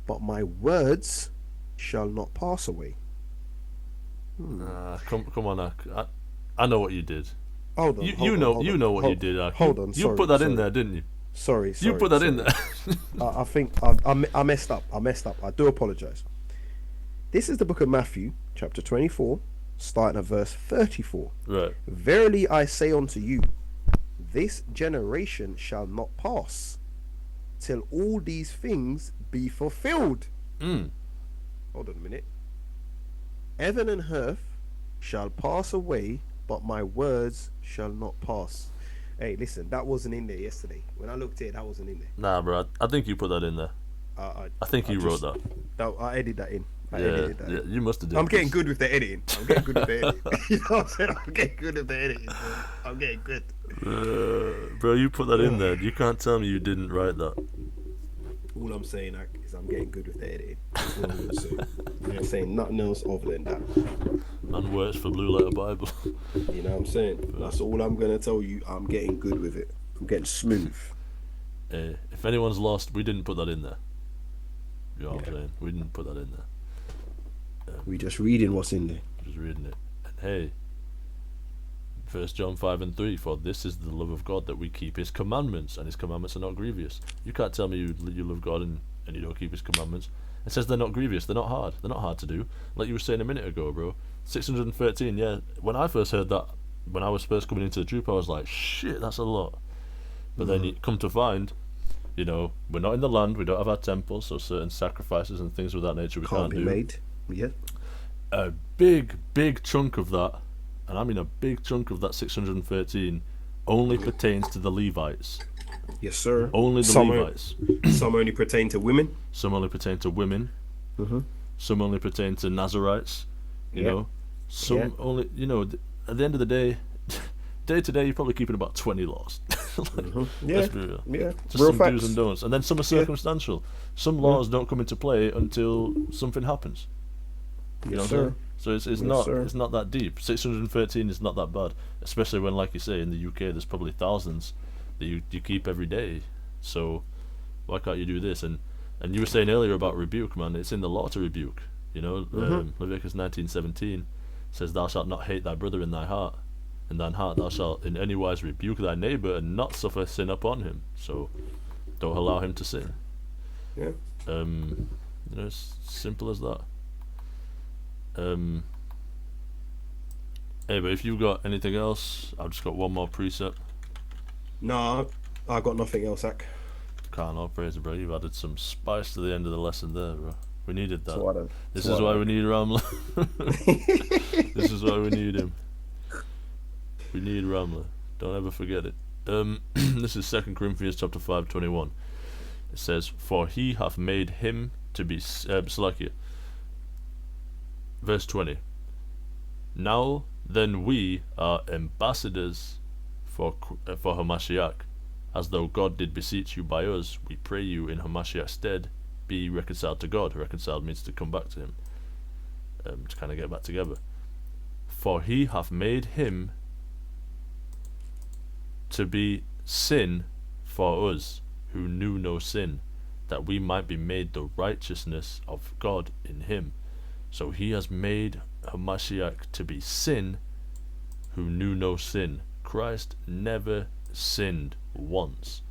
but my words shall not pass away. Come on, I know what you did. Hold on. You know what you did. Hold on. You put that in there, didn't you? Sorry. You put that in there. I think I messed up. I do apologize. This is the book of Matthew, chapter 24, starting at verse 34. Right. Verily I say unto you, this generation shall not pass till all these things be fulfilled. Hold on a minute. Heaven and earth shall pass away, but my words shall not pass. Hey, listen, that wasn't in there yesterday. When I looked at it, that wasn't in there. Nah, bro. I think you put that in there. I think you wrote that. I edited that in. Yeah, you must have done. I'm getting good with the editing. You know what I'm saying? I'm getting good with the editing. Bro. I'm getting good. Bro, you put that in there. You can't tell me you didn't write that. All I'm saying is I'm getting good with the editing. That's all I'm gonna say. I'm not saying nothing else other than that. Man works for Blue Letter Bible. You know what I'm saying? That's all I'm gonna tell you. I'm getting good with it. I'm getting smooth. If anyone's lost, we didn't put that in there. You know what I'm saying? We didn't put that in there. We just reading what's in there. Just reading it. And hey, 1 John 5:3, for this is the love of God, that we keep his commandments, and his commandments are not grievous. You can't tell me you love God and you don't keep his commandments. It says they're not grievous, they're not hard. They're not hard to do. Like you were saying a minute ago, bro. 613, yeah. When I first heard that, when I was first coming into the troop, I was like, shit, that's a lot. But then you come to find, we're not in the land, we don't have our temples, so certain sacrifices and things of that nature we can't be do. made. Yeah. A big chunk of that, and I mean a big chunk of that 613, only pertains to the Levites. Yes, sir. Only the Levites. Some only pertain to women. Some only pertain to women. Some only pertain to Nazarites. You know. Some only. At the end of the day, day to day, you're probably keeping about 20 laws. Let's be real. Yeah. Just Real some facts. do's and don'ts, and then some are circumstantial. Some laws don't come into play until something happens. You know what I'm saying? So it's not that deep. 613 is not that bad, especially when, like you say, in the UK there's probably thousands that you keep every day. So why can't you do this? And you were saying earlier about rebuke, man. It's in the law to rebuke. Leviticus 19:17 says, "Thou shalt not hate thy brother in thy heart. In thine heart thou shalt in any wise rebuke thy neighbour, and not suffer sin upon him." So don't allow him to sin. Yeah. It's simple as that. Hey, but if you've got anything else, I've just got one more precept. No, I got nothing else, Zach. Can't all praise it, bro. You've added some spice to the end of the lesson there, bro. We needed that. This is why we need Ramla. This is why we need him. We need Ramla. Don't ever forget it. This is 2 Corinthians chapter 5:21. It says, "For he hath made him to be Salakia." Verse 20. "Now then we are ambassadors for Hamashayach, as though God did beseech you by us. We pray you in Hamashayach's stead, be reconciled to God." Reconciled means to come back to him, to kind of get back together. For he hath made him to be sin for us, who knew no sin, that we might be made the righteousness of God in him. So he has made Hamashayach to be sin, who knew no sin. Christ never sinned once,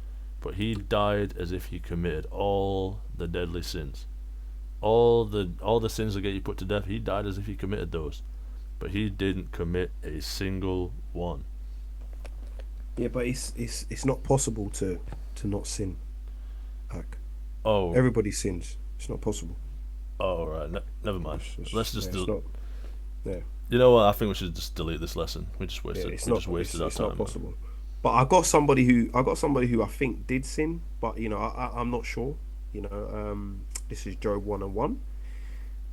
but he died as if he committed all the deadly sins. All the sins that get you put to death, he died as if he committed those. But he didn't commit a single one. Yeah, but it's not possible to not sin. Like, Oh, everybody sins. It's not possible. oh right, never mind. Let's just it's not. Yeah. You know what? I think we should just delete this lesson. We just wasted. Yeah, it's we not. just wasted our It's time. not possible. But I got somebody who I think did sin, but I'm not sure. This is Job 1:1.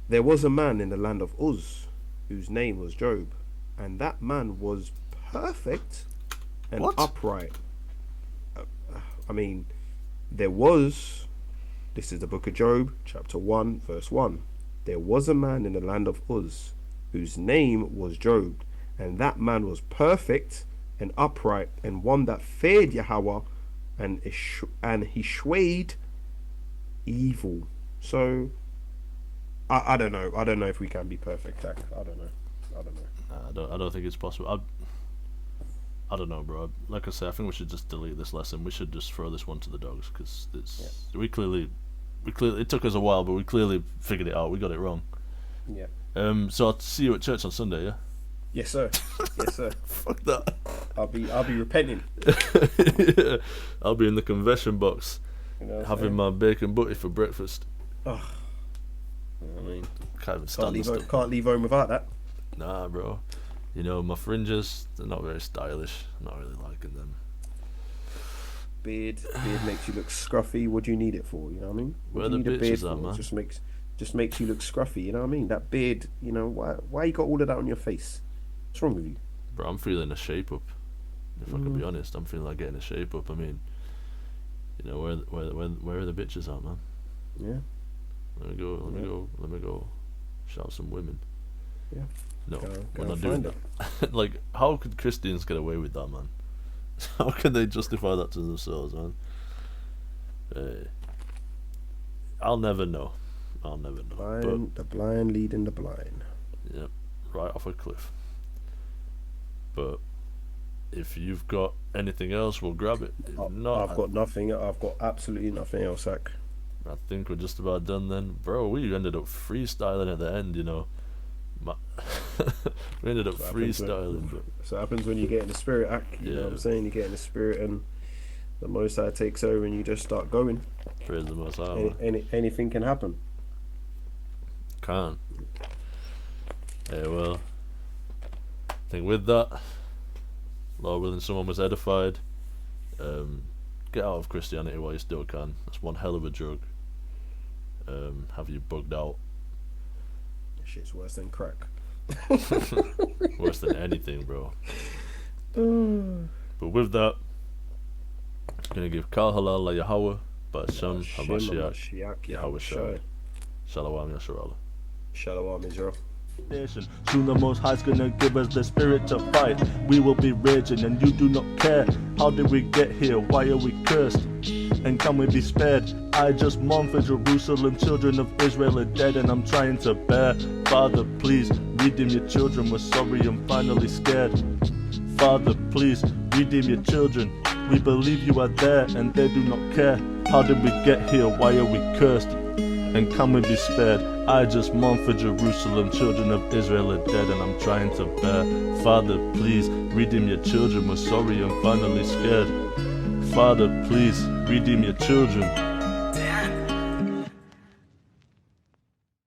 There was a man in the land of Uz, whose name was Job, and that man was perfect and What? upright. I mean, there was. This is the book of Job, chapter 1, verse 1. There was a man in the land of Uz, whose name was Job, and that man was perfect and upright, and one that feared Yahawah, and he swayed evil. So I don't know. I don't know if we can be perfect. I don't know. Nah, I don't think it's possible. I don't know, bro. Like I said, I think we should just delete this lesson. We should just throw this one to the dogs, because we clearly it took us a while, but we clearly figured it out. We got it wrong. Yeah. So I'll see you at church on Sunday, yeah? Yes, sir. Yes, sir. Fuck that. I'll be repenting. Yeah. I'll be in the conversion box, having my bacon butty for breakfast. Oh, I mean, Can't even stand this stuff. can't leave home without that. Nah, bro. My fringes, they're not very stylish. I'm not really liking them. Beard makes you look scruffy. What do you need it for? You know what I mean? What Where do you the need a beard bitches at, for? man? Just makes you look scruffy. You know what I mean? That beard. Why you got all of that on your face? What's wrong with you? Bro, I'm feeling a shape up. If I can be honest, I'm feeling like getting a shape up. I mean, where are the bitches at, man? Yeah. Let me go shout some women. Yeah. No, Go we're not and doing find that. Like, how could Christians get away with that, man? How can they justify that to themselves, man? I'll never know. The blind leading the blind. Yep, right off a cliff. But if you've got anything else, we'll grab it. If not, I've got nothing. I've got absolutely nothing else, Zach. I think we're just about done then. Bro, we ended up freestyling at the end, We ended up freestyling. But So it happens when you get in the spirit, Zach. You know what I'm saying? You get in the spirit and the Most High takes over and you just start going. Praise the Most High. Anything can happen. Can. Yeah, well, I think with that, Lord willing, someone was edified. Get out of Christianity while you still can. That's one hell of a drug. Have you bugged out? Shit's worse than crack. Worse than anything, bro. But with that, I'm gonna give Kal Halal Yahawah by Sham Hamashayach Yahawashi. Shalom Yasharallah. Shalom Israel. Soon the Most High's gonna give us the spirit to fight. We will be raging and you do not care. How did we get here? Why are we cursed? And can we be spared? I just mourn for Jerusalem. Children of Israel are dead and I'm trying to bear. Father, please redeem your children. We're sorry and finally scared. Father, please redeem your children. We believe you are there and they do not care. How did we get here? Why are we cursed? And can we be spared? I just mourn for Jerusalem. Children of Israel are dead and I'm trying to bear. Father, please redeem your children. We're sorry and finally scared. Father, please redeem your children.